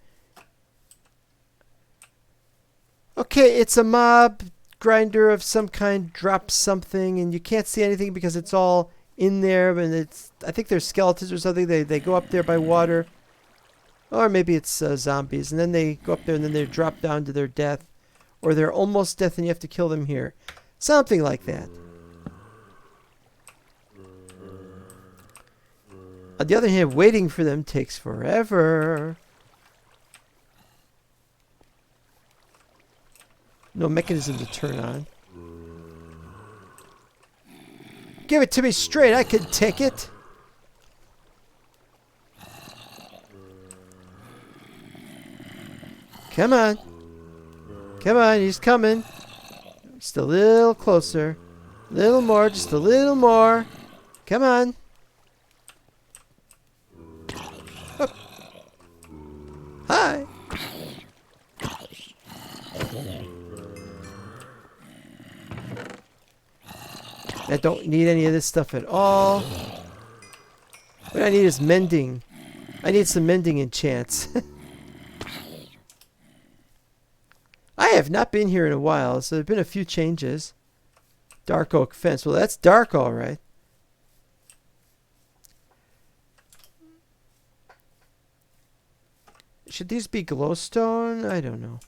Okay, it's a mob grinder of some kind drops something, and you can't see anything because it's all in there. And it's, I think they're skeletons or something. They go up there by water. Or maybe it's zombies. And then they go up there and then they drop down to their death. Or they're almost death and you have to kill them here. Something like that. On the other hand, waiting for them takes forever. No mechanism to turn on. Give it to me straight. I can take it. Come on. Come on, he's coming. Just a little closer. A little more, just a little more. Come on. Up. Hi. I don't need any of this stuff at all. What I need is mending. I need some mending enchants. I have not been here in a while, so there have been a few changes. Dark oak fence. Well, that's dark, all right. Should these be glowstone? I don't know.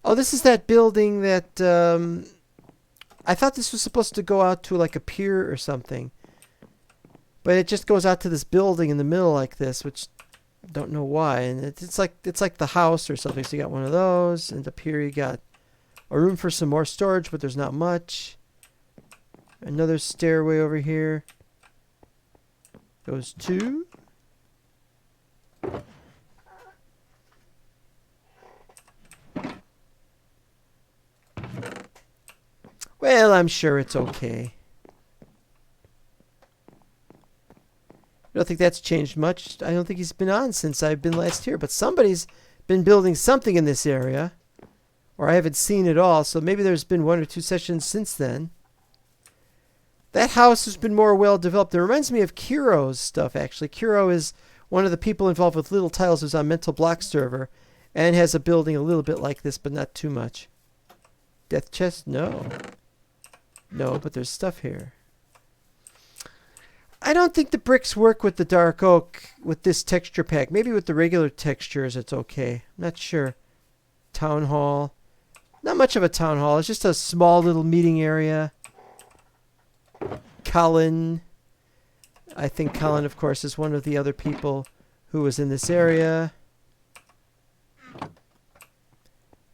Oh, this is that building that... I thought this was supposed to go out to like a pier or something. But it just goes out to this building in the middle like this, which I don't know why. And it's like the house or something. So you got one of those, and up here you got a room for some more storage, but there's not much. Another stairway over here. Goes to... Well, I'm sure it's okay. I don't think that's changed much. I don't think he's been on since I've been last here. But somebody's been building something in this area. Or I haven't seen it all. So maybe there's been 1 or 2 sessions since then. That house has been more well developed. It reminds me of Kiro's stuff, actually. Kiro is one of the people involved with Little Tiles who's on Mental Block server. And has a building a little bit like this, but not too much. Death chest? No. No, but there's stuff here. I don't think the bricks work with the dark oak with this texture pack. Maybe with the regular textures it's okay. I'm not sure. Town hall. Not much of a town hall. It's just a small little meeting area. Colin. I think Colin, of course, is one of the other people who was in this area.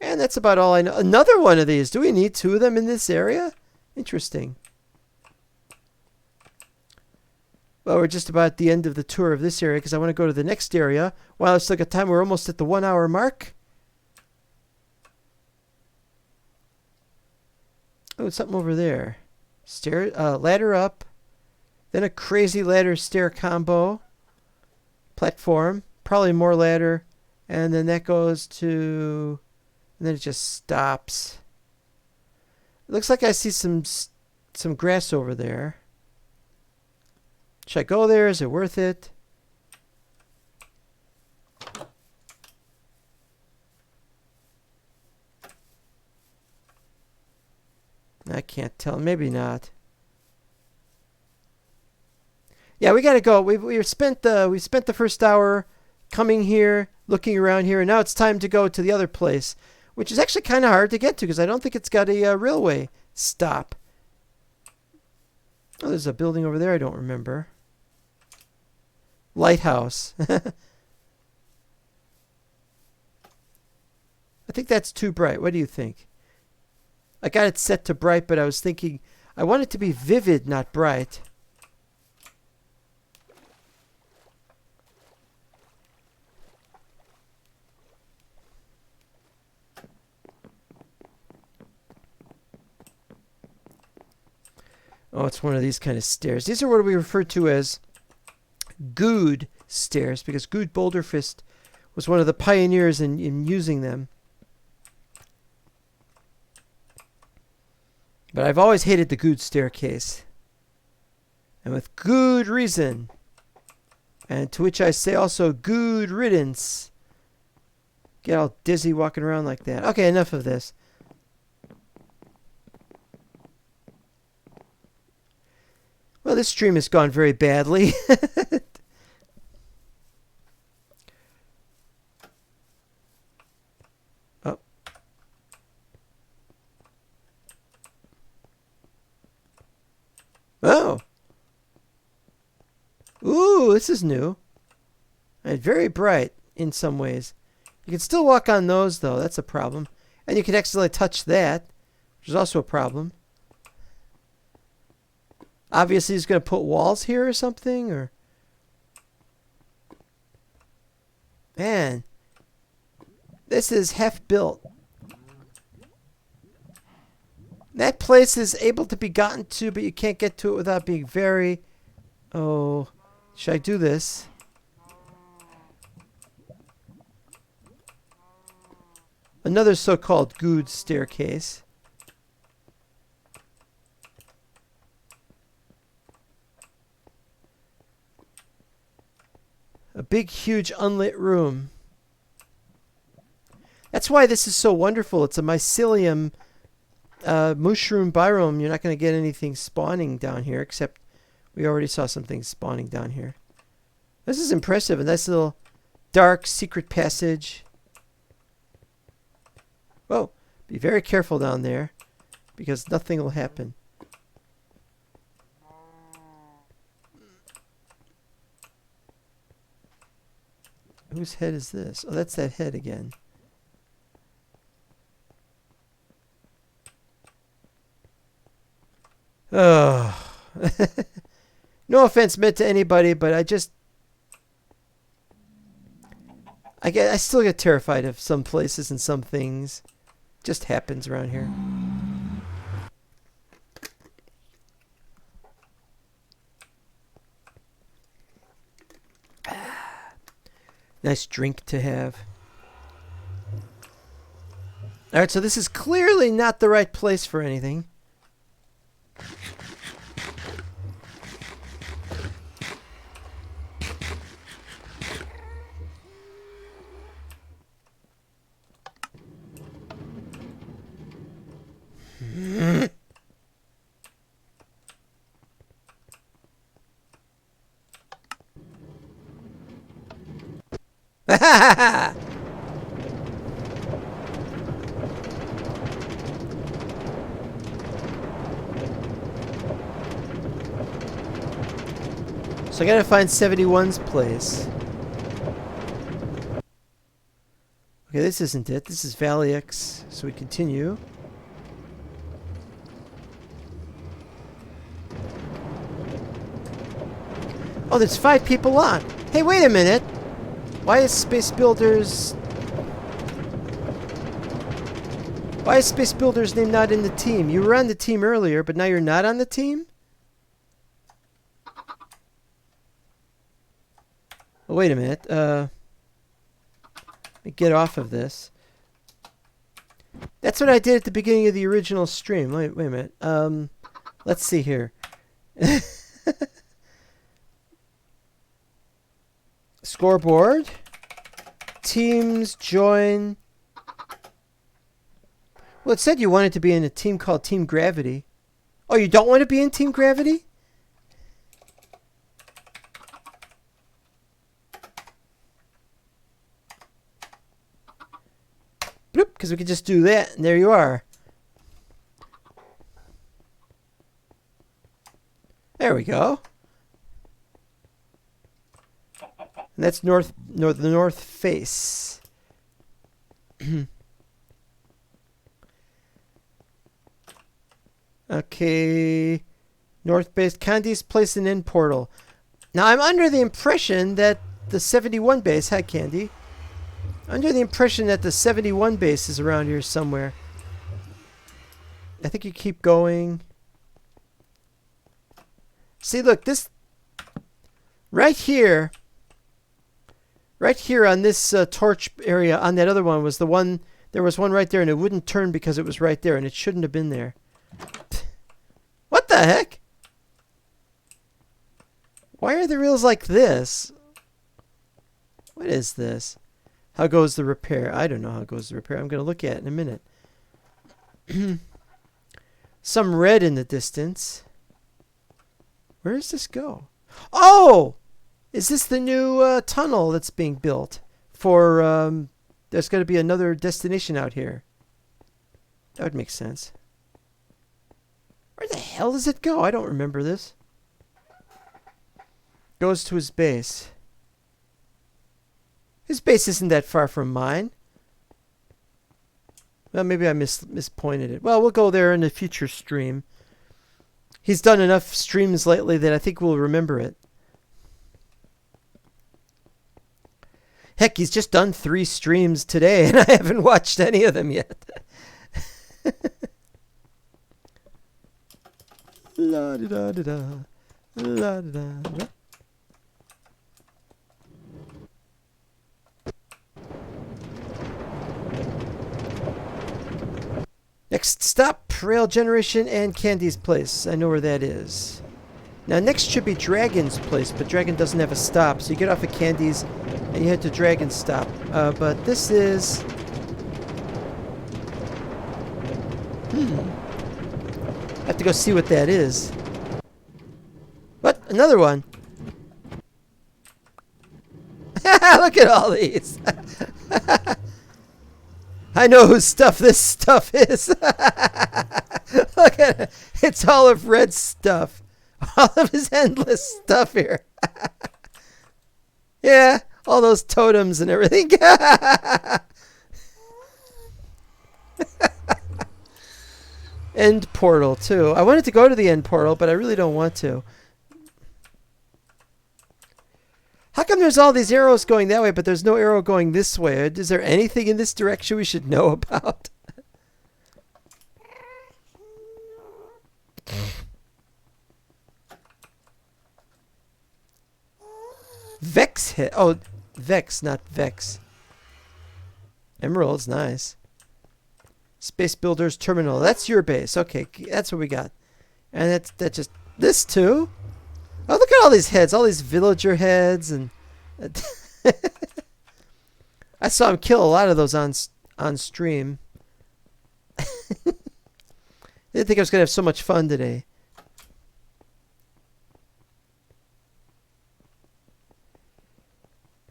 And that's about all I know. Another one of these. Do we need 2 of them in this area? Interesting. Well, we're just about at the end of the tour of this area because I want to go to the next area. While I still got time, we're almost at the 1 hour mark. Oh, it's something over there. Ladder up. Then a crazy ladder stair combo. Platform. Probably more ladder. And then that goes to... And then it just stops. It looks like I see some grass over there. Should I go there? Is it worth it? I can't tell. Maybe not. Yeah, we gotta go. We've spent the first hour coming here, looking around here, and now it's time to go to the other place, which is actually kind of hard to get to because I don't think it's got a railway stop. Oh, there's a building over there I don't remember. Lighthouse. I think that's too bright. What do you think? I got it set to bright, but I was thinking I want it to be vivid, not bright. Oh, it's one of these kind of stairs. These are what we refer to as Good stairs, because Good Boulderfist was one of the pioneers in using them. But I've always hated the good staircase. And with good reason. And to which I say also good riddance. Get all dizzy walking around like that. Okay, enough of this. Well, this stream has gone very badly. Oh. Oh. Ooh, this is new. And very bright in some ways. You can still walk on those, though. That's a problem. And you can accidentally touch that, which is also a problem. Obviously, he's going to put walls here or something, or... Man. This is half built. That place is able to be gotten to, but you can't get to it without being very... Oh... Should I do this? Another so-called good staircase. A big, huge, unlit room. That's why this is so wonderful. It's a mycelium mushroom biome. You're not going to get anything spawning down here, except we already saw some things spawning down here. This is impressive. A nice little dark secret passage. Whoa. Be very careful down there, because nothing will happen. Whose head is this? Oh, that's that head again. Oh. No offense meant to anybody, but I still get terrified of some places and some things. Just happens around here. Nice drink to have. Alright, so this is clearly not the right place for anything. So I gotta find 71's place. Okay, this isn't it. This is Valley X. So we continue. Oh, there's 5 people on. Hey, wait a minute. Why is Space Builder's name not in the team? You were on the team earlier, but now you're not on the team? Oh, wait a minute. Let me get off of this. That's what I did at the beginning of the original stream. Wait a minute. Let's see here. Scoreboard. Teams join. Well, it said you wanted to be in a team called Team Gravity. Oh, you don't want to be in Team Gravity? Bloop, because we could just do that, and there you are. There we go. And that's the north face. Okay. North base. Candy's placed an end portal. Now, I'm under the impression that the 71 base... Hi, Candy. Under the impression that the 71 base is around here somewhere. I think you keep going. See, look, this... Right here on this torch area, on that other one, was the one... There was one right there, and it wouldn't turn because it was right there, and it shouldn't have been there. heck? Why are the reels like this? What is this? How goes the repair? I don't know how goes the repair. I'm going to look at it in a minute. Some red in the distance. Where does this go? Oh! Is this the new tunnel that's being built? For, there's going to be another destination out here. That would make sense. Where the hell does it go? I don't remember this. Goes to his base. His base isn't that far from mine. Well, maybe I mispointed it. Well, we'll go there in a future stream. He's done enough streams lately that I think we'll remember it. Heck, he's just done 3 streams today, and I haven't watched any of them yet. La da da da, la da da. Next stop, Rail Generation and Candy's place. I know where that is. Now next should be Dragon's place, but Dragon doesn't have a stop, so you get off at Candy's and you head to Dragon's stop. But this is... I have to go see what that is. What? Another one? Look at all these. I know whose stuff this stuff is. Look at it. It's all of Red's stuff. All of his endless stuff here. Yeah, all those totems and everything. End portal, too. I wanted to go to the end portal, but I really don't want to. How come there's all these arrows going that way, but there's no arrow going this way? Is there anything in this direction we should know about? Vex hit. Oh, Vex, not Vex. Emerald's nice. Space Builders Terminal. That's your base. Okay, that's what we got. And that's just this too. Oh, look at all these heads, all these villager heads, and I saw him kill a lot of those on stream. I didn't think I was gonna have so much fun today.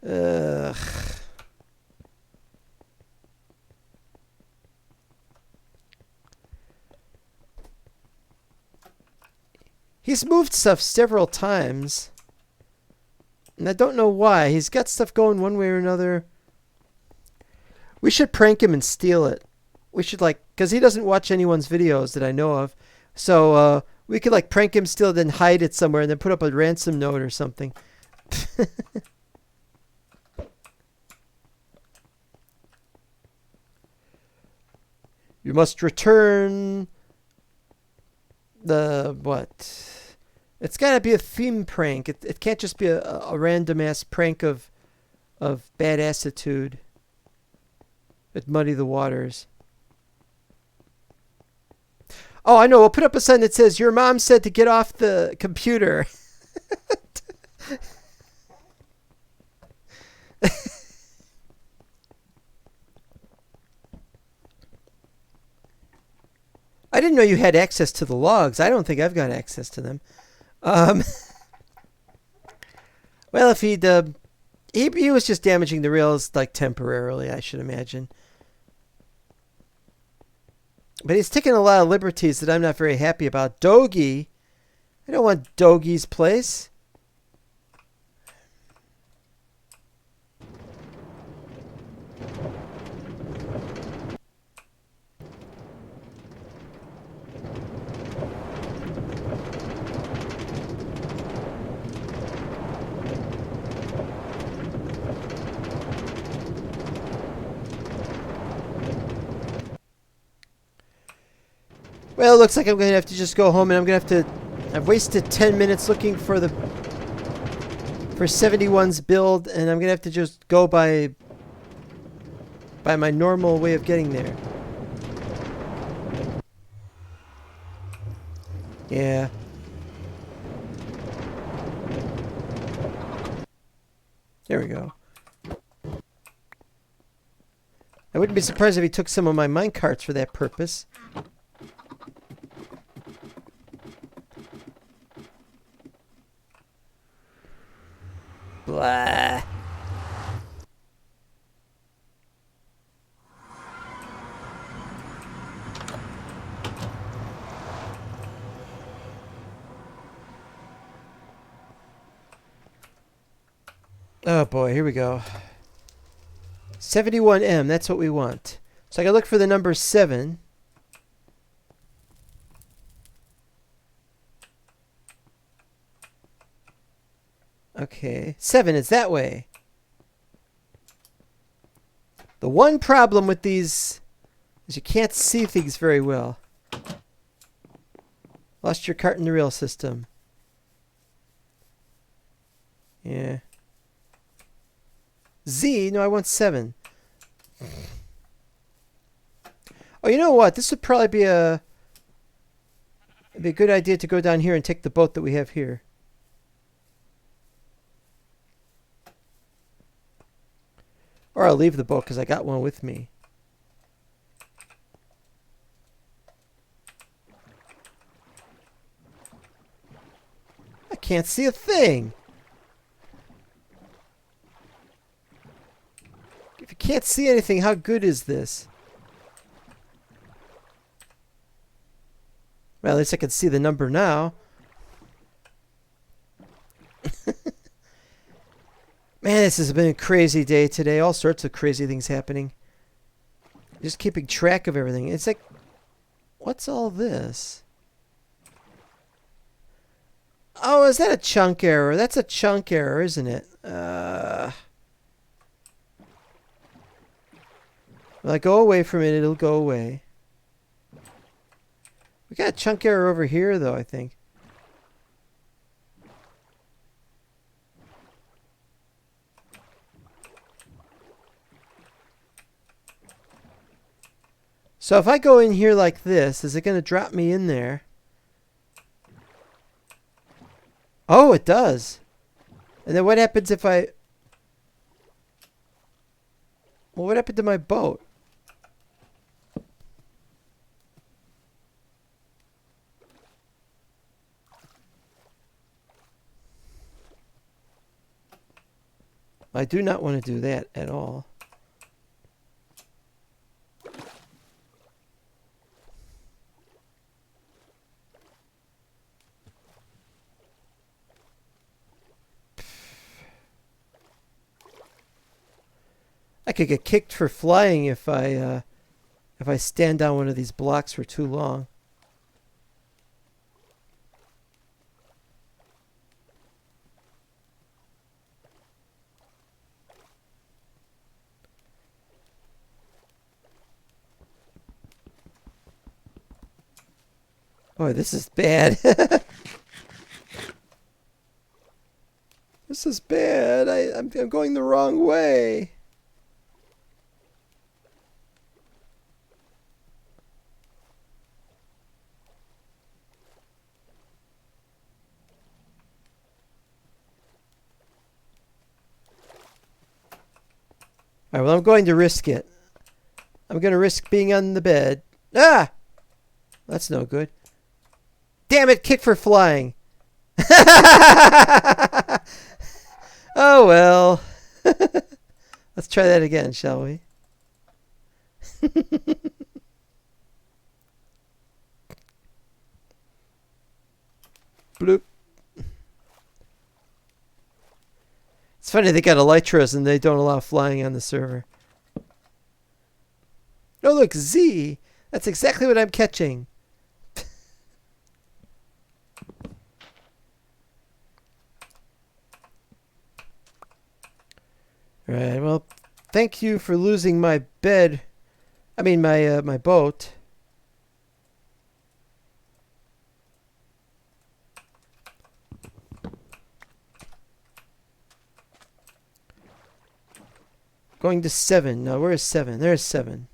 Ugh. He's moved stuff several times. And I don't know why. He's got stuff going one way or another. We should prank him and steal it. We should, like, because he doesn't watch anyone's videos that I know of. So we could, like, prank him, steal it, then hide it somewhere, and then put up a ransom note or something. You must return the what? It's got to be a theme prank. It can't just be a random ass prank of bad attitude. It muddy the waters. Oh, I know. We'll put up a sign that says, "Your mom said to get off the computer." I didn't know you had access to the logs. I don't think I've got access to them. Well, if he was just damaging the rails like temporarily, I should imagine. But he's taking a lot of liberties that I'm not very happy about. Dogie, I don't want Dogie's place. Well, it looks like I'm going to have to just go home, and I'm going to have to... I've wasted 10 minutes looking for 71's build, and I'm going to have to just go by my normal way of getting there. Yeah. There we go. I wouldn't be surprised if he took some of my minecarts for that purpose. Blah. Oh boy, here we go. 71M, that's what we want. So I gotta look for the number 7. Okay, 7 is that way. The one problem with these is you can't see things very well. Lost your cart in the rail system. Yeah. Z? No, I want 7. Oh, you know what? This would probably be it'd be a good idea to go down here and take the boat that we have here. Or I'll leave the boat because I got one with me. I can't see a thing. If you can't see anything, how good is this? Well, at least I can see the number now. Man, this has been a crazy day today. All sorts of crazy things happening. Just keeping track of everything. It's like, what's all this? Oh, is that a chunk error? That's a chunk error, isn't it? When I go away from it, it'll go away. We got a chunk error over here, though, I think. So if I go in here like this, is it going to drop me in there? Oh, it does. And then what happens if I... Well, what happened to my boat? I do not want to do that at all. I could get kicked for flying if I stand on one of these blocks for too long. Boy, this is bad. This is bad. I'm going the wrong way. Alright, well, I'm going to risk it. I'm going to risk being on the bed. Ah! That's no good. Damn it, kick for flying. Oh, well. Let's try that again, shall we? Bloop. It's funny, they got elytras and they don't allow flying on the server. Oh, look, Z. That's exactly what I'm catching. Alright, well, thank you for losing my bed. I mean, my boat. Going to 7. No, where is 7? There's 7.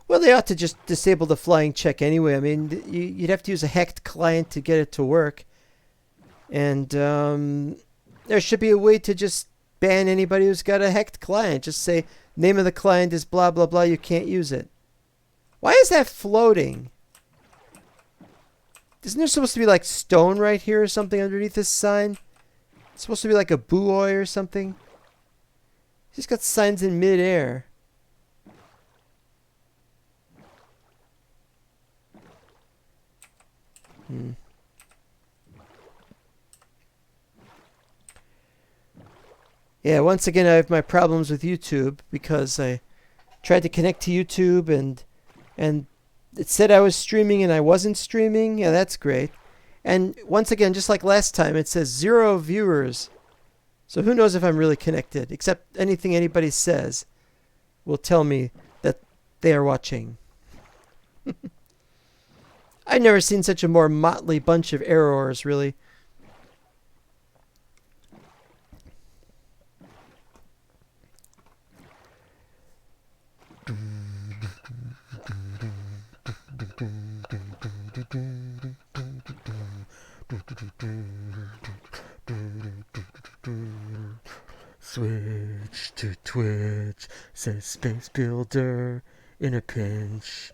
Well, they ought to just disable the flying check anyway. I mean, you'd have to use a hacked client to get it to work. And there should be a way to just ban anybody who's got a hacked client. Just say, name of the client is blah, blah, blah. You can't use it. Why is that floating? Isn't there supposed to be like stone right here or something underneath this sign? It's supposed to be like a buoy or something. He's got signs in midair. Yeah, once again I have my problems with YouTube because I tried to connect to YouTube and it said I was streaming and I wasn't streaming. Yeah, that's great. And once again, just like last time, it says 0 viewers. So who knows if I'm really connected, except anything anybody says will tell me that they are watching. I've never seen such a more motley bunch of errors, really. Switch to Twitch, says Space Builder in a pinch.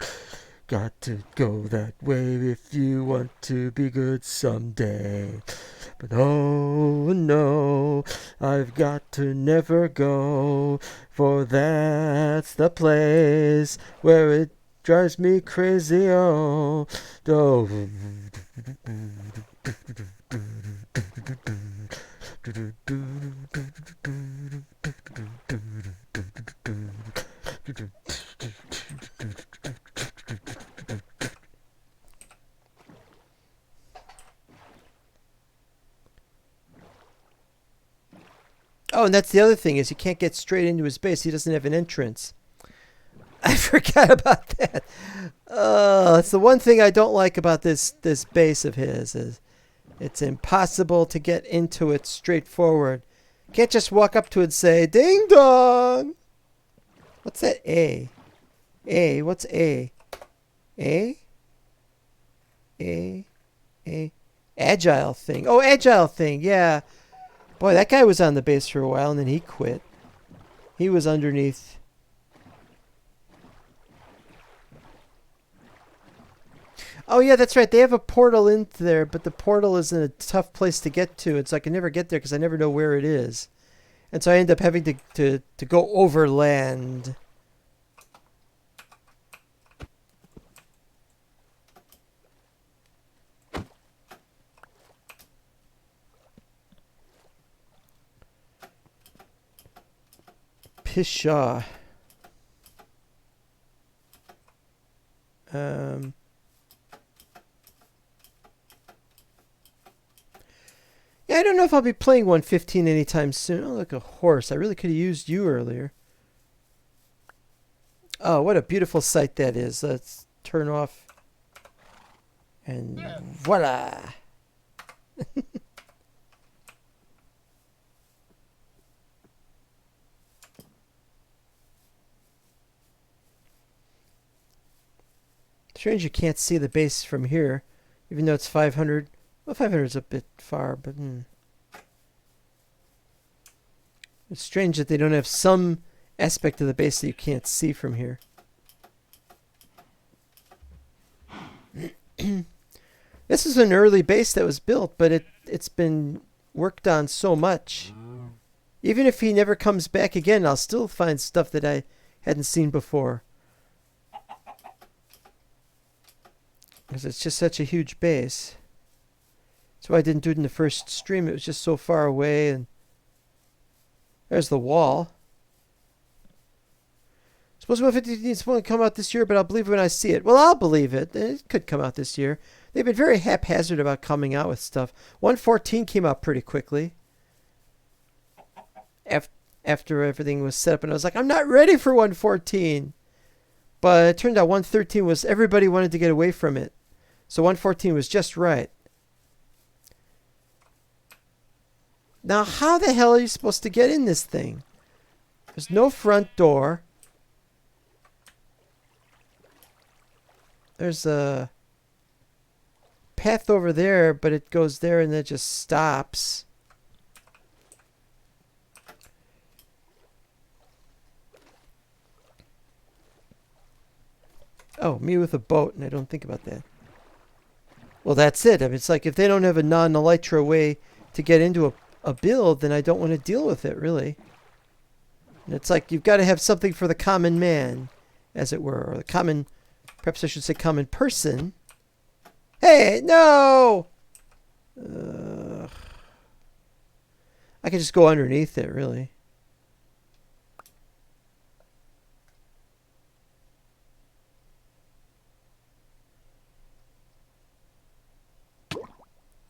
Got to go that way if you want to be good someday. But oh no, I've got to never go, for that's the place where it drives me crazy. Oh. Oh, and that's the other thing is you can't get straight into his base. He doesn't have an entrance. I forgot about that. It's the one thing I don't like about this base of his is it's impossible to get into it straightforward. Can't just walk up to it and say, ding dong. What's that A? A, what's A? A? A? A? Agile thing. Oh, agile thing, yeah. Boy, that guy was on the base for a while and then he quit. He was underneath. Oh, yeah, that's right. They have a portal into there, but the portal is in a tough place to get to. And so I can never get there because I never know where it is. And so I end up having to go overland. Pshaw. Yeah, I don't know if I'll be playing 115 anytime soon. Oh, look, a horse. I really could have used you earlier. Oh, what a beautiful sight that is. Let's turn off. And voila. Strange you can't see the base from here, even though it's 500. Well, 500 is a bit far, but it's strange that they don't have some aspect of the base that you can't see from here. This is an early base that was built, but it's been worked on so much. Even if he never comes back again, I'll still find stuff that I hadn't seen before. Because it's just such a huge base. That's why I didn't do it in the first stream. It was just so far away. And there's the wall. Suppose 150 needs to come out this year, but I'll believe it when I see it. Well, I'll believe it. It could come out this year. They've been very haphazard about coming out with stuff. 114 came out pretty quickly. After everything was set up. And I was like, I'm not ready for 114. But it turned out 113 was, everybody wanted to get away from it. So 114 was just right. Now, how the hell are you supposed to get in this thing? There's no front door. There's a path over there, but it goes there and then it just stops. Oh, me with a boat, and I don't think about that. Well, that's it. I mean, it's like if they don't have a non-elytra way to get into a build, then I don't want to deal with it, really. And it's like you've got to have something for the common man, as it were, or the common, perhaps I should say common person. Hey, no! I could just go underneath it, really.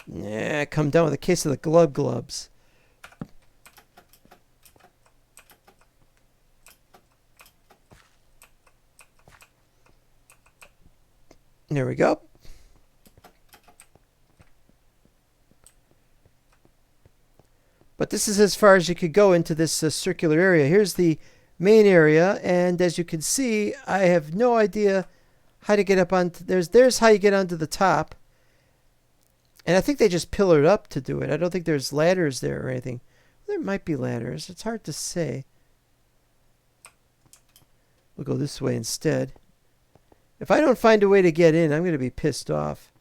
Yeah, come down with a case of the glubs. There we go. But this is as far as you could go into this circular area. Here's the main area, and as you can see, I have no idea how to get up onto. There's how you get onto the top. And I think they just pillared up to do it. I don't think there's ladders there or anything. There might be ladders. It's hard to say. We'll go this way instead. If I don't find a way to get in, I'm going to be pissed off.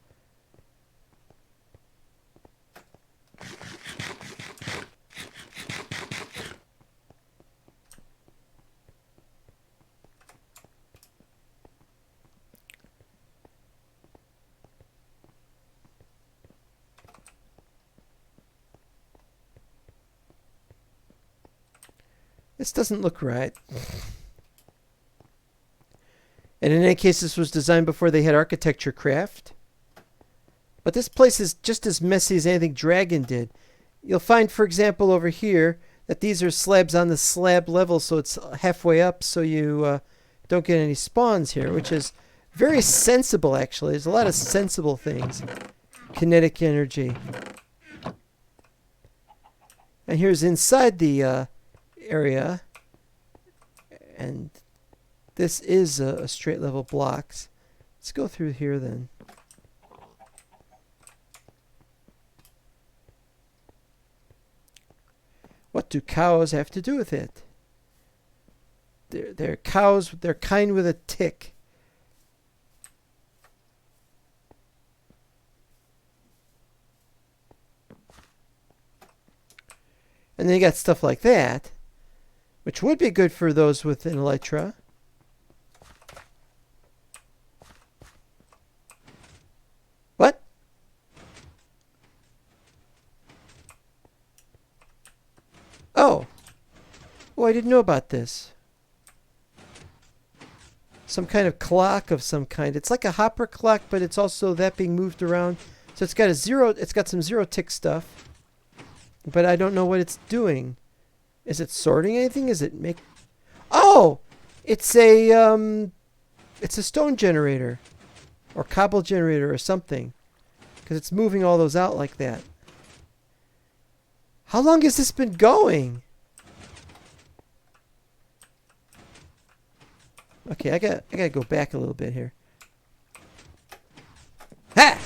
This doesn't look right. And in any case, this was designed before they had architecture craft. But this place is just as messy as anything Dragon did. You'll find, for example, over here, that these are slabs on the slab level, so it's halfway up, so you don't get any spawns here, which is very sensible, actually. There's a lot of sensible things. Kinetic energy. And here's inside the area, and this is a straight level blocks. Let's go through here then. What do cows have to do with it? They're cows. They're kind with a tick. And then you got stuff like that, which would be good for those with an elytra. What? Oh. Oh, I didn't know about this. Some kind of clock of some kind. It's like a hopper clock, but it's also that being moved around. So it's got some zero tick stuff. But I don't know what it's doing. Is it sorting anything? Is it make... Oh! It's a stone generator. Or cobble generator or something. Because it's moving all those out like that. How long has this been going? Okay, I gotta go back a little bit here. Ha!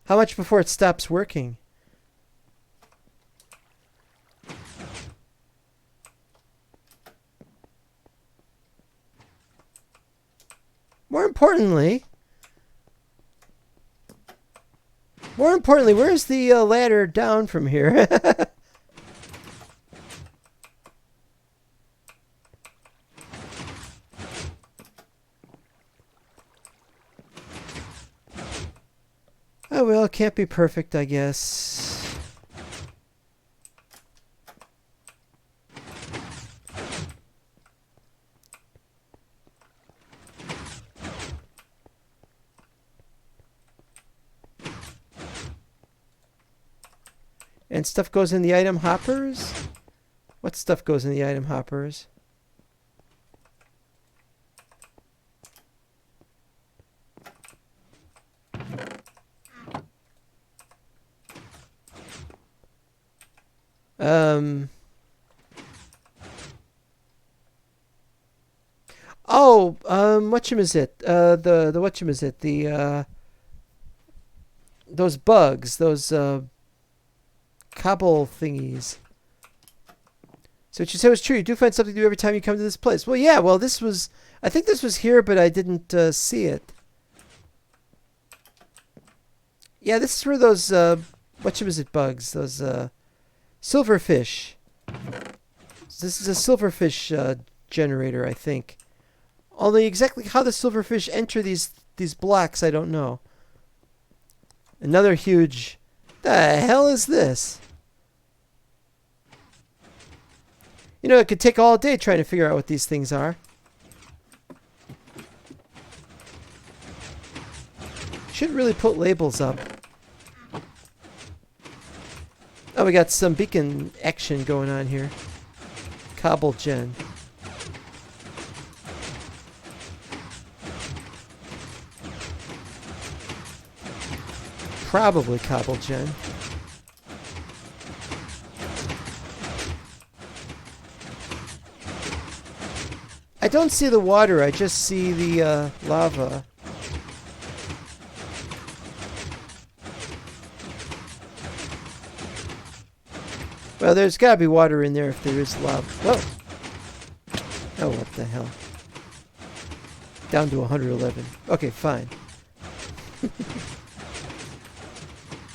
How much before it stops working? More importantly, where's the ladder down from here? Oh well, it can't be perfect, I guess. And stuff goes in the item hoppers? What stuff goes in the item hoppers? Oh, whatchamazit? The whatchamazit? Those bugs, those cobble thingies. So what you said was true. You do find something new every time you come to this place. Well, yeah. Well, this was. I think this was here, but I didn't see it. Yeah, this is where those whatchamazit bugs, those silverfish. This is a silverfish generator, I think. Although exactly how the silverfish enter these blocks, I don't know. Another huge... The hell is this? You know, it could take all day trying to figure out what these things are. Should really put labels up. Oh, we got some beacon action going on here. Cobble gen. Probably cobble gen. I don't see the water, I just see the lava. Well, there's gotta be water in there if there is lava. Whoa! Oh, what the hell. Down to 111. Okay, fine.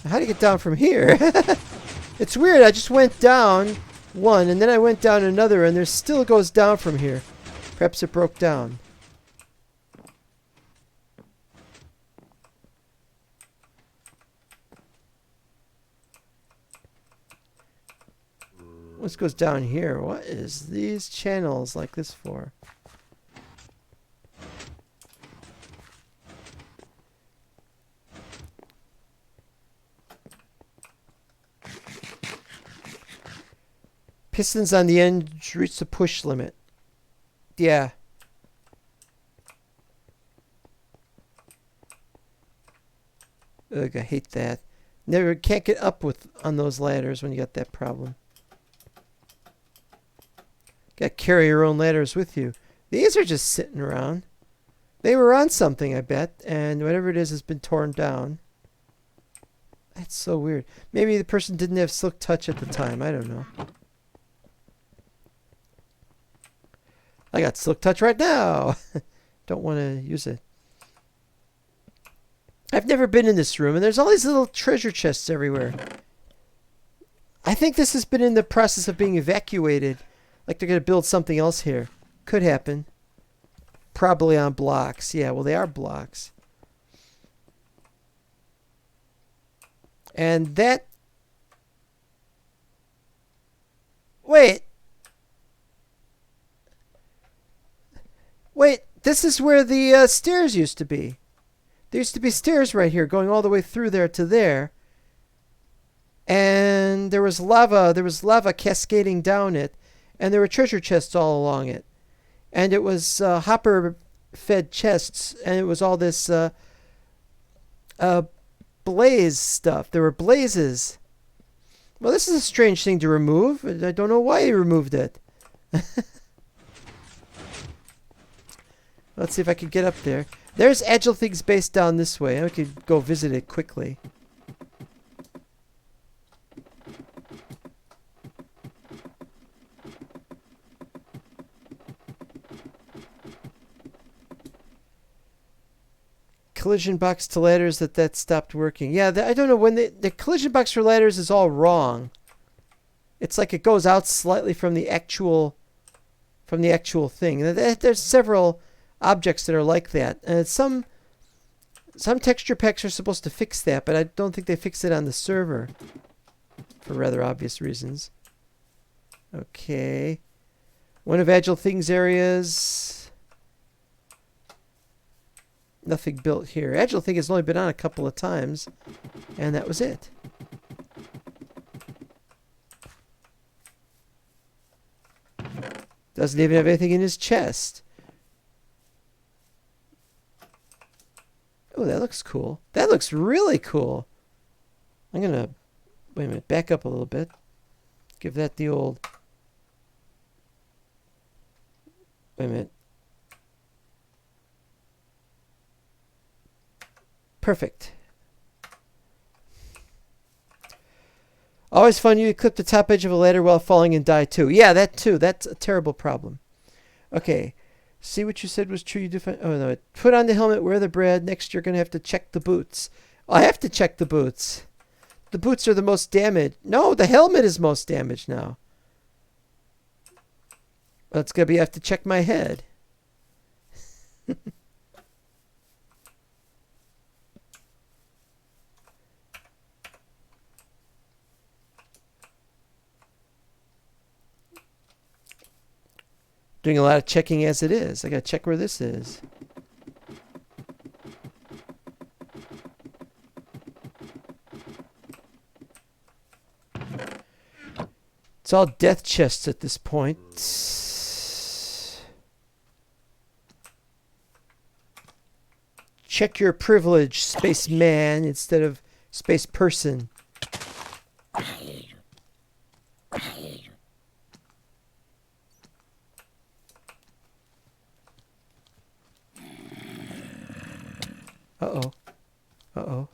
How do you get down from here? It's weird, I just went down one, and then I went down another, and there still goes down from here. Perhaps it broke down. What goes down here? What is these channels like this for? Pistons on the end reach the push limit. Yeah. Ugh, I hate that. Never can't get up on those ladders when you got that problem. Got to carry your own ladders with you. These are just sitting around. They were on something, I bet, and whatever it is has been torn down. That's so weird. Maybe the person didn't have Silk Touch at the time. I don't know. I got Silk Touch right now. Don't want to use it. I've never been in this room, and there's all these little treasure chests everywhere. I think this has been in the process of being evacuated. Like they're going to build something else here. Could happen. Probably on blocks. Yeah, well, they are blocks. And that... Wait. Wait, this is where the stairs used to be. There used to be stairs right here going all the way through there to there. And there was lava cascading down it. And there were treasure chests all along it. And it was hopper-fed chests. And it was all this blaze stuff. There were blazes. Well, this is a strange thing to remove. I don't know why he removed it. Let's see if I can get up there. There's Agile Things base down this way. I could go visit it quickly. Collision box to ladders that stopped working. Yeah, I don't know when the collision box for ladders is all wrong. It's like it goes out slightly from the actual thing. There's several objects that are like that, and some texture packs are supposed to fix that, but I don't think they fix it on the server for rather obvious reasons. Okay, one of Agile Things areas. Nothing built here. Agile Thing has only been on a couple of times, and that was it. Doesn't even have anything in his chest. Oh, that looks cool. That looks really cool. I'm gonna, wait a minute, back up a little bit. Give that the old, wait a minute. Perfect. Always fun you clip the top edge of a ladder while falling and die too. Yeah, that too. That's a terrible problem. Okay. See what you said was true. You do. Oh no! Put on the helmet. Wear the bread. Next, you're gonna have to check the boots. I have to check the boots. The boots are the most damaged. No, the helmet is most damaged now. Well, it's gonna be. I have to check my head. Doing a lot of checking as it is. I gotta check where this is. It's all death chests at this point. Check your privilege, spaceman, instead of space person. Uh-oh. Uh-oh.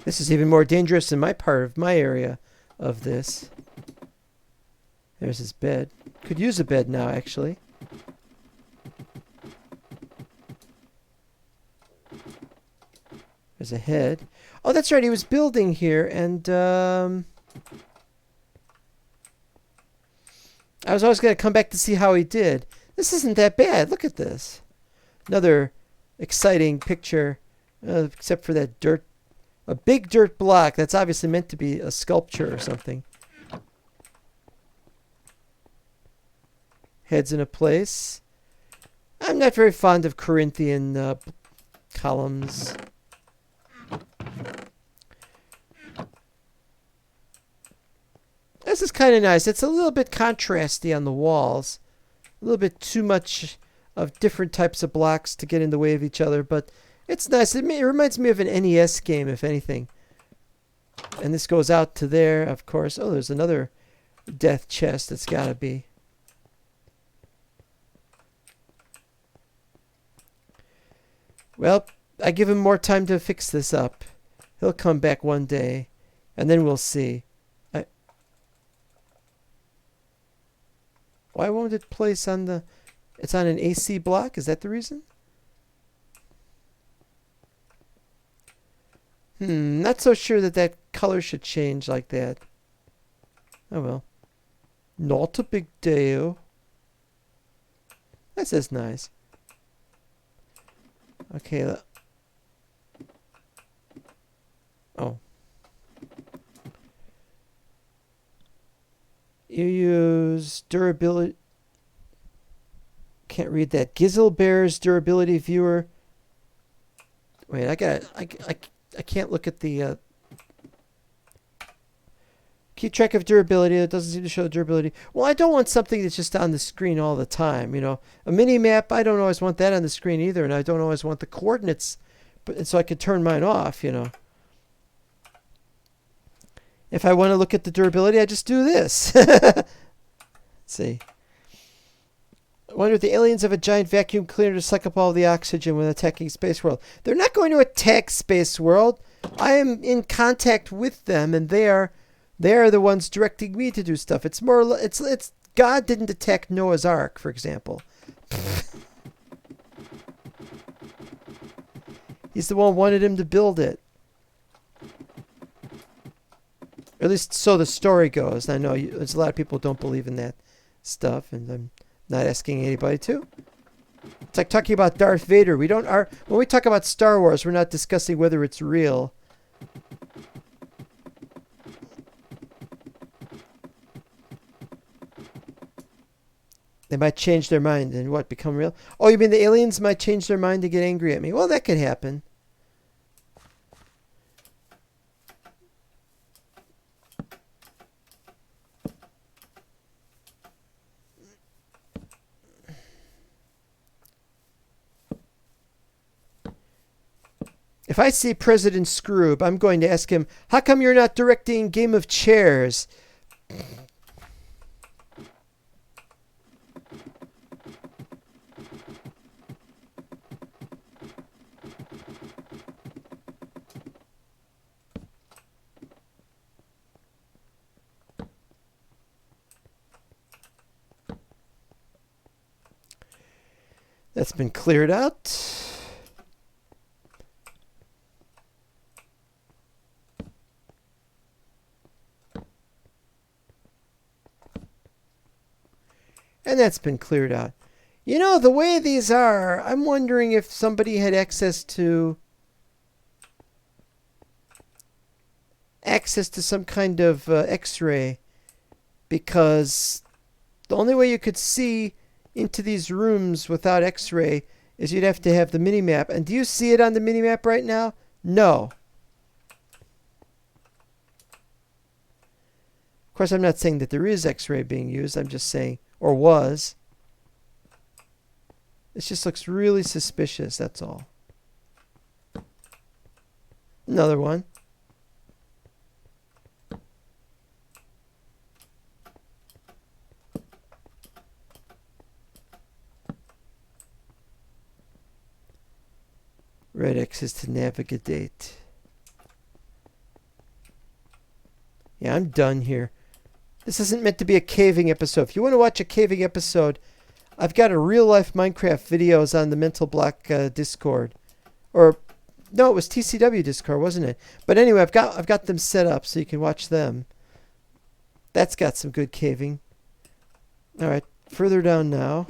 This is even more dangerous in my part of my area of this. There's his bed. Could use a bed now, actually. There's a head. Oh, that's right. He was building here, and I was always going to come back to see how he did. This isn't that bad. Look at this. Another exciting picture, except for that dirt. A big dirt block. That's obviously meant to be a sculpture or something. Heads in a place. I'm not very fond of Corinthian columns. This is kind of nice. It's a little bit contrasty on the walls. A little bit too much of different types of blocks to get in the way of each other, but it's nice. It reminds me of an NES game, if anything. And this goes out to there, of course. Oh, there's another death chest. It's got to be. Well, I give him more time to fix this up. He'll come back one day, and then we'll see. Why won't it place on the... It's on an AC block? Is that the reason? Not so sure that that color should change like that. Oh well. Not a big deal. This is nice. Okay. Oh. You use durability. Can't read that. Gizzlebear's durability viewer. Wait, I can't look at the keep track of durability. It doesn't seem to show durability. Well, I don't want something that's just on the screen all the time. You know, a mini map. I don't always want that on the screen either, and I don't always want the coordinates, but so I could turn mine off. You know, if I want to look at the durability, I just do this. Let's see. I wonder if the aliens have a giant vacuum cleaner to suck up all the oxygen when attacking Space World. They're not going to attack Space World. I am in contact with them, and they are the ones directing me to do stuff. It's more. It's God didn't attack Noah's Ark, for example. He's the one who wanted him to build it. Or at least so the story goes. I know there's a lot of people who don't believe in that stuff, and I'm not asking anybody to. It's like talking about Darth Vader. When we talk about Star Wars, we're not discussing whether it's real. They might change their mind and what, become real? Oh, you mean the aliens might change their mind to get angry at me? Well, that could happen. If I see President Scroob, I'm going to ask him, how come you're not directing Game of Chairs? That's been cleared out. And that's been cleared out. You know, the way these are, I'm wondering if somebody had access to some kind of x-ray, because the only way you could see into these rooms without x-ray is you'd have to have the mini-map. And do you see it on the mini-map right now? No. Of course, I'm not saying that there is x-ray being used. I'm just saying, or was. This just looks really suspicious, that's all. Another one. Red X is to navigate. Yeah, I'm done here. This isn't meant to be a caving episode. If you want to watch a caving episode, I've got a real-life Minecraft videos on the Mental Block Discord. Or, no, it was TCW Discord, wasn't it? But anyway, I've got them set up so you can watch them. That's got some good caving. All right, further down now.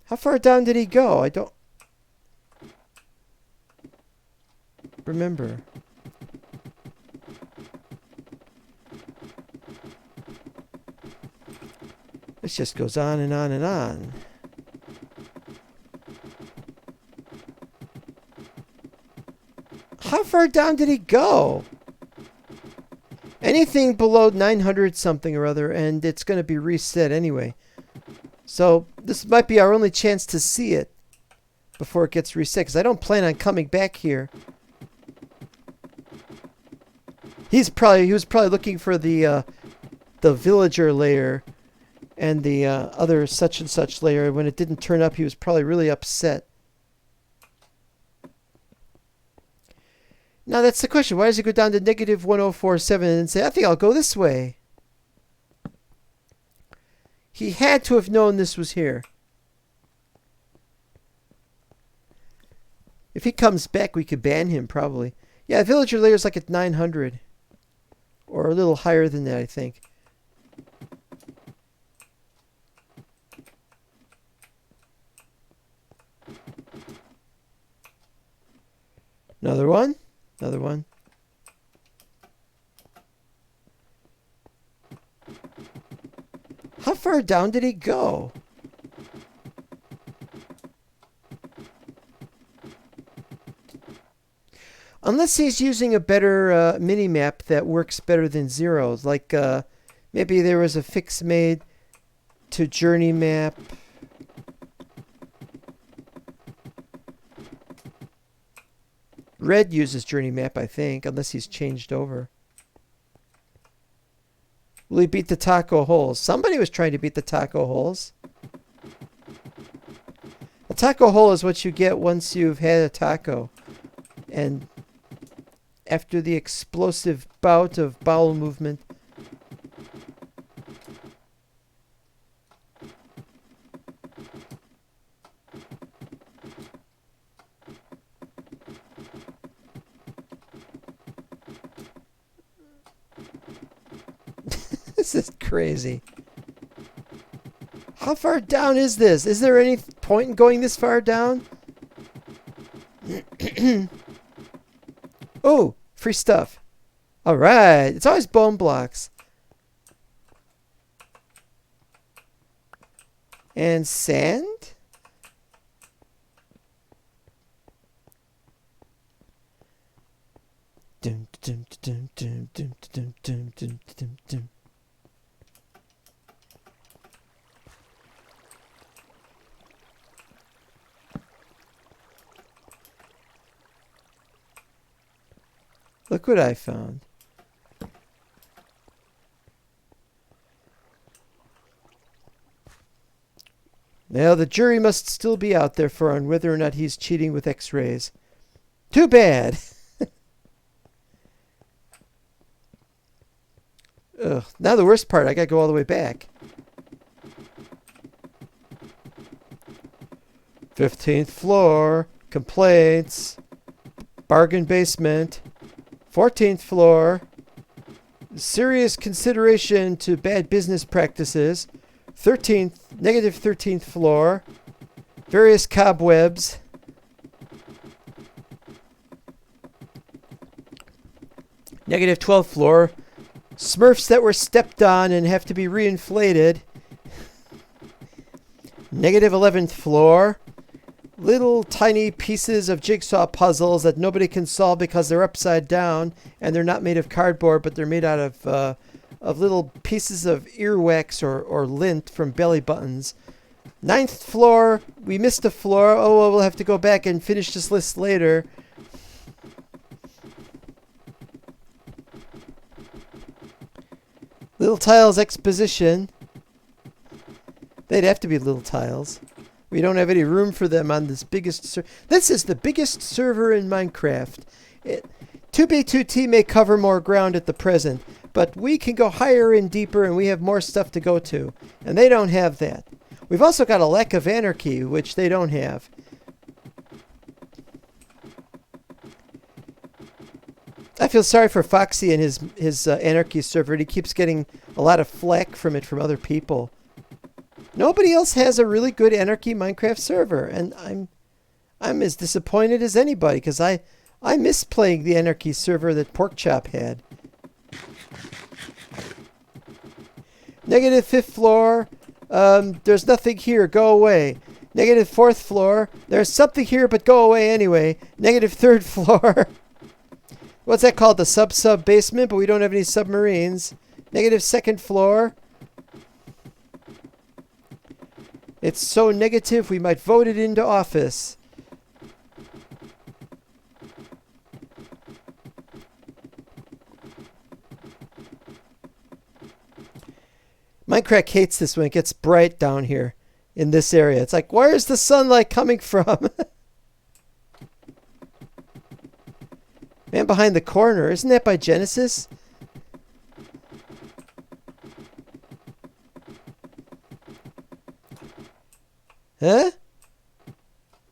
How far down did he go? I don't remember. This just goes on and on and on. How far down did he go? Anything below 900 something or other, and it's going to be reset anyway. So this might be our only chance to see it before it gets reset, because I don't plan on coming back here. He was probably looking for the villager layer and the other such and such layer. When it didn't turn up, he was probably really upset. Now that's the question. Why does he go down to negative 1047 and say, I think I'll go this way? He had to have known this was here. If he comes back, we could ban him, probably. Yeah, villager layer's like at 900. Or a little higher than that, I think. Another one. Another one. How far down did he go? Unless he's using a better mini-map that works better than zeros. Like maybe there was a fix made to journey map. Red uses journey map, I think, unless he's changed over. Will he beat the taco holes? Somebody was trying to beat the taco holes. A taco hole is what you get once you've had a taco. And after the explosive bout of bowel movement. This is crazy. How far down is this? Is there any point in going this far down? Oh, free stuff. All right. It's always bone blocks. And sand? Dum, dum, dum, dum, dum, dum, dum, dum, dum, dum. Look what I found. Now, the jury must still be out there for on whether or not he's cheating with x-rays. Too bad. Ugh. Now the worst part, I gotta go all the way back. 15th floor. Complaints. Bargain basement. 14th floor. Serious consideration to bad business practices. Negative 13th floor. Various cobwebs. Negative 12th floor. Smurfs that were stepped on and have to be reinflated. Negative 11th floor. Little tiny pieces of jigsaw puzzles that nobody can solve because they're upside down and they're not made of cardboard, but they're made out of little pieces of earwax or lint from belly buttons. 9th floor, we missed a floor. Oh, well, we'll have to go back and finish this list later. Little Tiles Exposition. They'd have to be little tiles. We don't have any room for them on this biggest server. This is the biggest server in Minecraft. 2B2T may cover more ground at the present, but we can go higher and deeper and we have more stuff to go to. And they don't have that. We've also got a lack of anarchy, which they don't have. I feel sorry for Foxy and his anarchy server. He keeps getting a lot of flack from it from other people. Nobody else has a really good anarchy Minecraft server, and I'm as disappointed as anybody because I miss playing the anarchy server that Porkchop had. Negative 5th floor. There's nothing here. Go away. Negative 4th floor. There's something here, but go away anyway. Negative 3rd floor. What's that called? The sub basement, but we don't have any submarines. Negative 2nd floor. It's so negative we might vote it into office. Minecraft hates this when it gets bright down here in this area. It's like, where's the sunlight coming from? Man behind the corner. Isn't that by Genesis? Huh?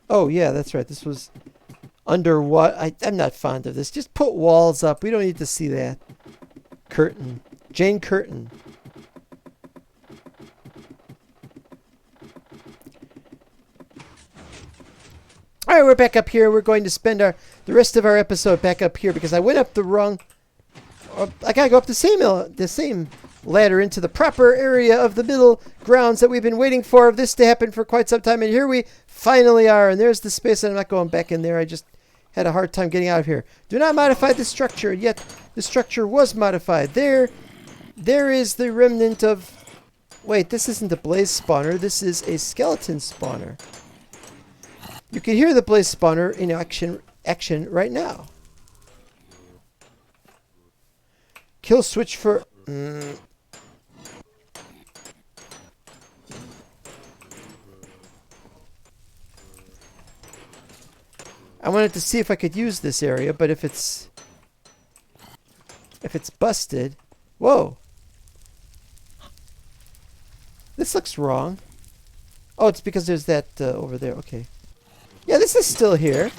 Oh, yeah, that's right. This was under what? I'm not fond of this. Just put walls up. We don't need to see that. Curtain. Jane Curtin. All right, we're back up here. We're going to spend the rest of our episode back up here because I went up the wrong... I gotta go up the same ladder into the proper area of the middle grounds that we've been waiting for this to happen for quite some time. And here we finally are. And there's the space. And I'm not going back in there. I just had a hard time getting out of here. Do not modify the structure. Yet the structure was modified. There is the remnant of... Wait, this isn't a blaze spawner. This is a skeleton spawner. You can hear the blaze spawner in action right now. Kill switch for... I wanted to see if I could use this area, but if it's busted... Whoa! This looks wrong. Oh, it's because there's that over there. Okay. Yeah, this is still here.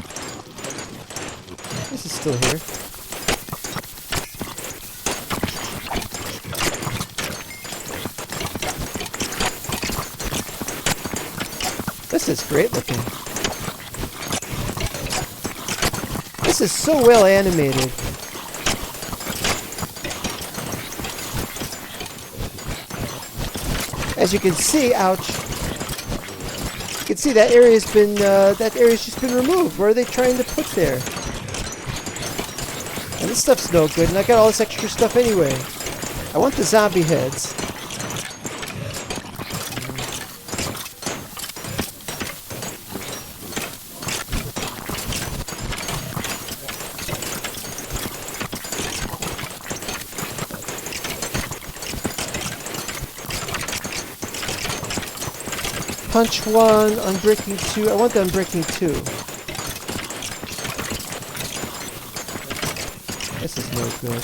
This is still here. This is great looking. This is so well animated. As you can see, ouch. You can see that area's just been removed. What are they trying to put there? And this stuff's no good, and I got all this extra stuff anyway. I want the zombie heads. Punch 1, unbreaking 2. I want the unbreaking 2. This is no good.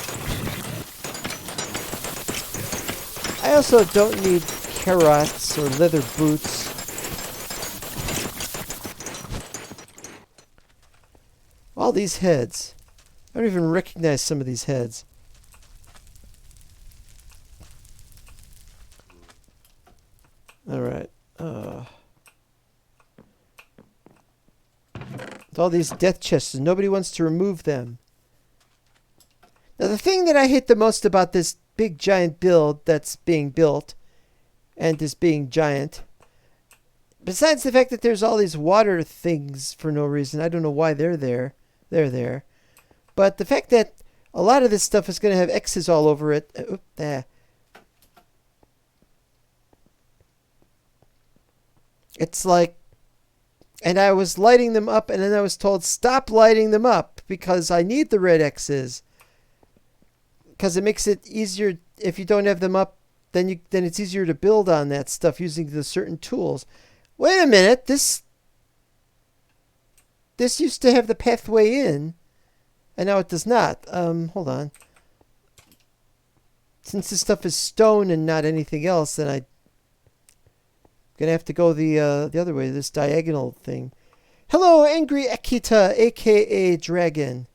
I also don't need carrots or leather boots. All these heads. I don't even recognize some of these heads. Alright. All these death chests, and nobody wants to remove them. Now, the thing that I hate the most about this big giant build that's being built, and is being giant, besides the fact that there's all these water things for no reason, I don't know why they're there. They're there. But the fact that a lot of this stuff is going to have X's all over it. It's like, and I was lighting them up, and then I was told, stop lighting them up, because I need the red X's. Because it makes it easier, if you don't have them up, then it's easier to build on that stuff using the certain tools. Wait a minute, this used to have the pathway in, and now it does not. Hold on. Since this stuff is stone and not anything else, then I'm gonna have to go the other way, this diagonal thing. Hello, Angry Akita, aka Dragon.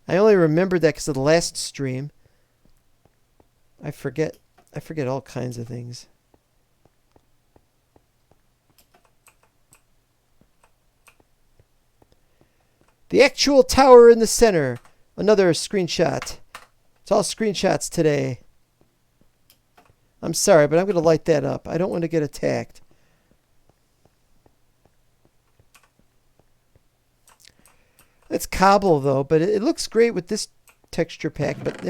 I only remembered that because of the last stream. I forget all kinds of things. The actual tower in the center. Another screenshot. It's all screenshots today. I'm sorry, but I'm going to light that up. I don't want to get attacked. It's cobble, though, but it looks great with this texture pack, but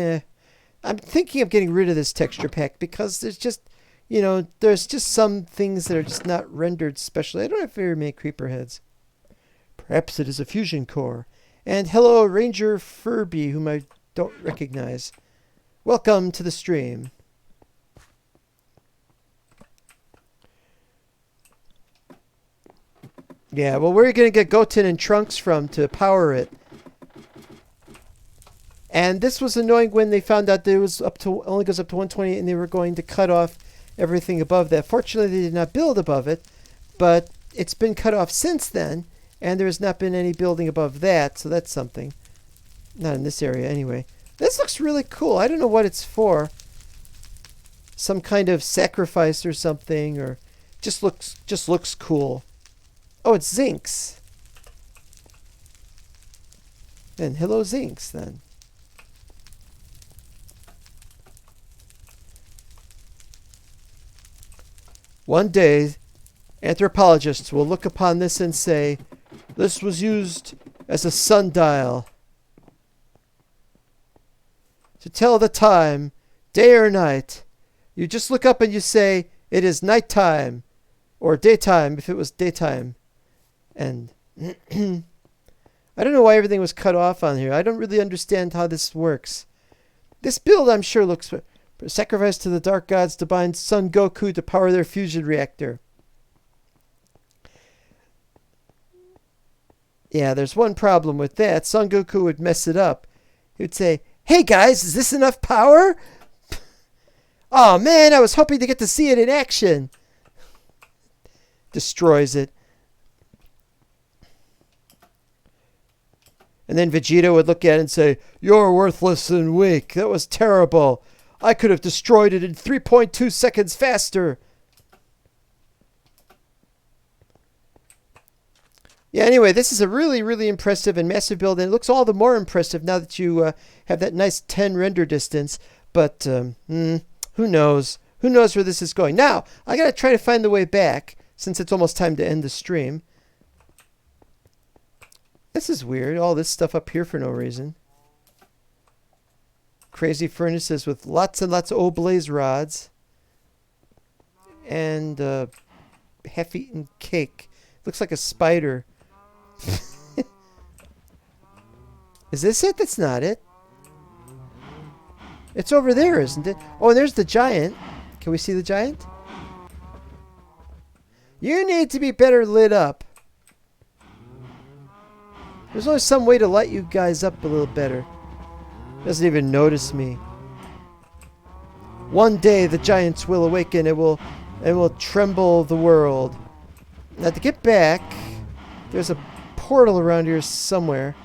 I'm thinking of getting rid of this texture pack because there's just, there's just some things that are just not rendered specially. I don't have very many creeper heads. Perhaps it is a fusion core. And hello, Ranger Furby, whom I don't recognize. Welcome to the stream. Yeah, well, where are you going to get Goten and Trunks from to power it? And this was annoying when they found out that it was only goes up to 128 and they were going to cut off everything above that. Fortunately, they did not build above it, but it's been cut off since then, and there has not been any building above that, so that's something. Not in this area, anyway. This looks really cool. I don't know what it's for. Some kind of sacrifice or something, or just looks cool. Oh, it's Zinks. Then hello, Zinks, then. One day, anthropologists will look upon this and say, this was used as a sundial to tell the time, day or night. You just look up and you say, it is nighttime, or daytime if it was daytime. And I don't know why everything was cut off on here. I don't really understand how this works. This build, I'm sure, looks sacrifice to the dark gods to bind Son Goku to power their fusion reactor. Yeah, there's one problem with that. Son Goku would mess it up. He would say, hey guys, is this enough power? Oh man, I was hoping to get to see it in action. Destroys it. And then Vegeta would look at it and say, you're worthless and weak. That was terrible. I could have destroyed it in 3.2 seconds faster. Yeah, anyway, this is a really, really impressive and massive build. And it looks all the more impressive now that you have that nice 10 render distance. But who knows? Who knows where this is going? Now, I got to try to find the way back since it's almost time to end the stream. This is weird. All this stuff up here for no reason. Crazy furnaces with lots and lots of Oblaze rods. And half-eaten cake. Looks like a spider. Is this it? That's not it. It's over there, isn't it? Oh, and there's the giant. Can we see the giant? You need to be better lit up. There's always some way to light you guys up a little better. Doesn't even notice me. One day the giants will awaken and will tremble the world. Now to get back, there's a portal around here somewhere.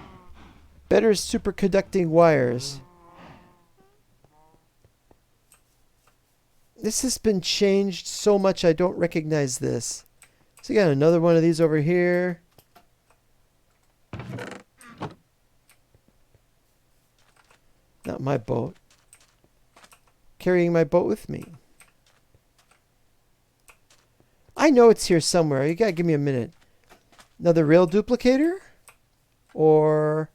Better superconducting wires. This has been changed so much I don't recognize this. So you got another one of these over here. Not my boat. Carrying my boat with me. I know it's here somewhere. You gotta give me a minute. Another rail duplicator? Or...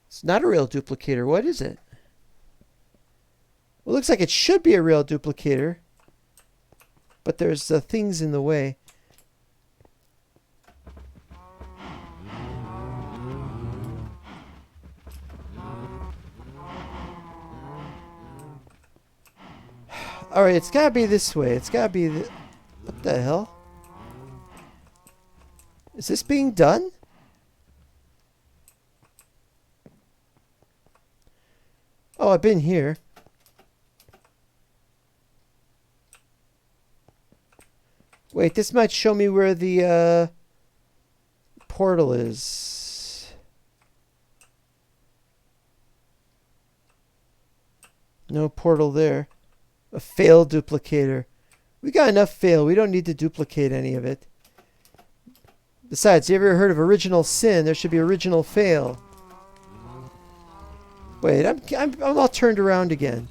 It's not a rail duplicator. What is it? Well, it looks like it should be a rail duplicator. But there's things in the way. Alright, it's gotta be this way. It's gotta be... What the hell? Is this being done? Oh, I've been here. Wait, this might show me where the portal is. No portal there. A fail duplicator. We got enough fail. We don't need to duplicate any of it. Besides, you ever heard of original sin? There should be original fail. Wait, I'm all turned around again.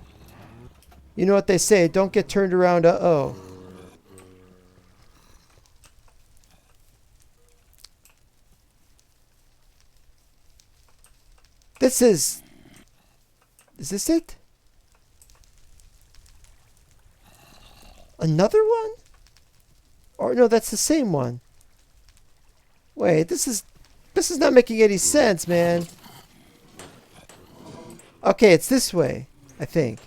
You know what they say? Don't get turned around. Uh-oh. This is... Is this it? Another one? Or no, that's the same one. Wait, this is not making any sense, man. Okay, it's this way, I think.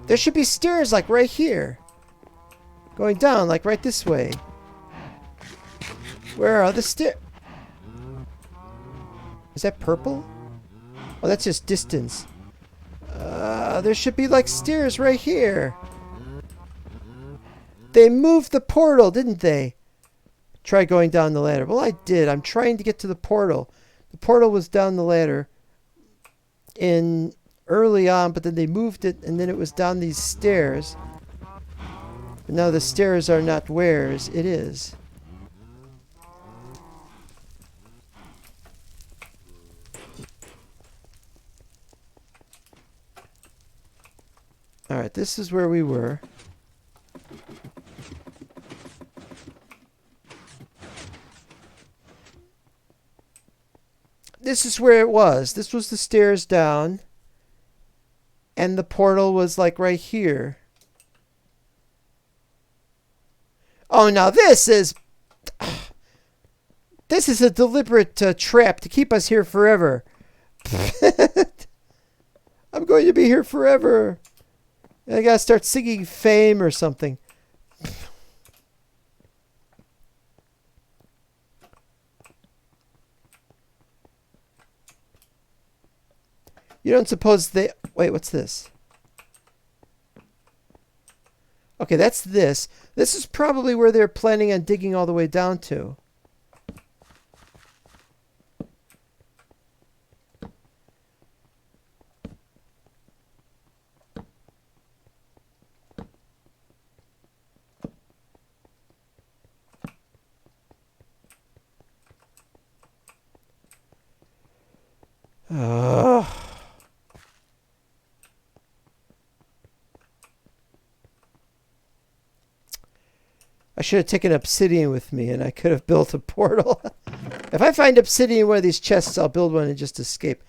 There should be stairs like right here. Going down like right this way. Where are the stairs? Is that purple? Oh, that's just distance. There should be like stairs right here. They moved the portal, didn't they? Try going down the ladder. Well, I did. I'm trying to get to the portal. The portal was down the ladder in early on, but then they moved it, and then it was down these stairs. But now the stairs are not where's. It is. Alright, this is where we were. This is where it was. This was the stairs down. And the portal was like right here. Oh, now this is... This is a deliberate trap to keep us here forever. I'm going to be here forever. I gotta start singing Fame or something. You don't suppose they... Wait, what's this? Okay, that's this. This is probably where they're planning on digging all the way down to. I should have taken obsidian with me and I could have built a portal. If I find obsidian in one of these chests, I'll build one and just escape.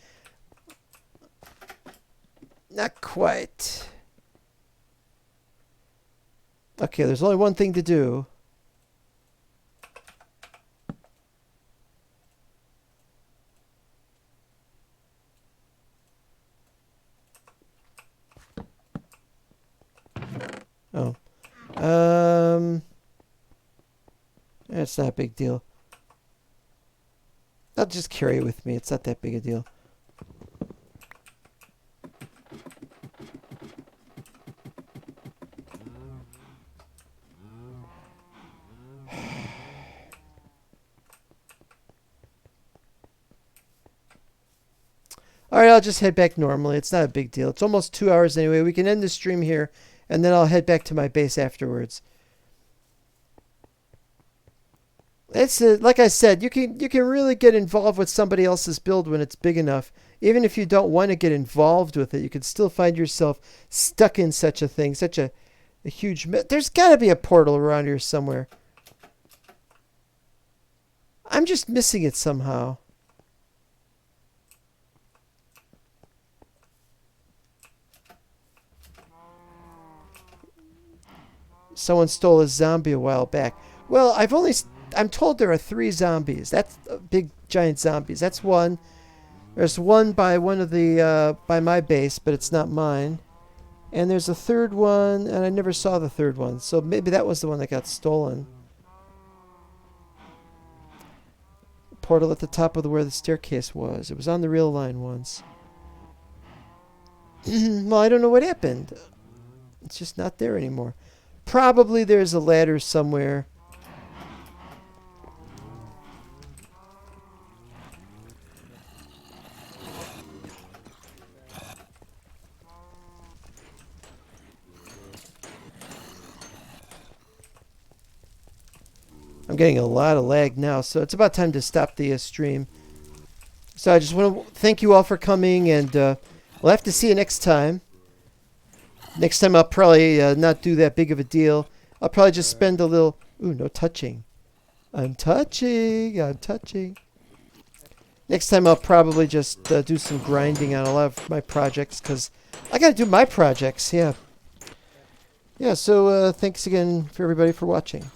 Not quite. Okay, there's only one thing to do. Oh. It's not a big deal. I'll just carry it with me. It's not that big a deal. Alright, I'll just head back normally. It's not a big deal. It's almost 2 hours anyway. We can end the stream here, and then I'll head back to my base afterwards. It's like I said, you can really get involved with somebody else's build when it's big enough. Even if you don't want to get involved with it, you can still find yourself stuck in such a thing, such a huge... There's got to be a portal around here somewhere. I'm just missing it somehow. Someone stole a zombie a while back. Well, I'm told there are 3 zombies. That's big, giant zombies. That's one. There's one by one of the, by my base, but it's not mine. And there's a third one, and I never saw the third one. So maybe that was the one that got stolen. Portal at the top of where the staircase was. It was on the real line once. Well, I don't know what happened. It's just not there anymore. Probably there's a ladder somewhere. I'm getting a lot of lag now, so it's about time to stop the stream. So I just want to thank you all for coming, and we'll have to see you next time. Next time I'll probably not do that big of a deal. I'll probably just spend a little... Ooh, no touching. I'm touching. Next time I'll probably just do some grinding on a lot of my projects, because I got to do my projects, yeah. Yeah, so thanks again for everybody for watching.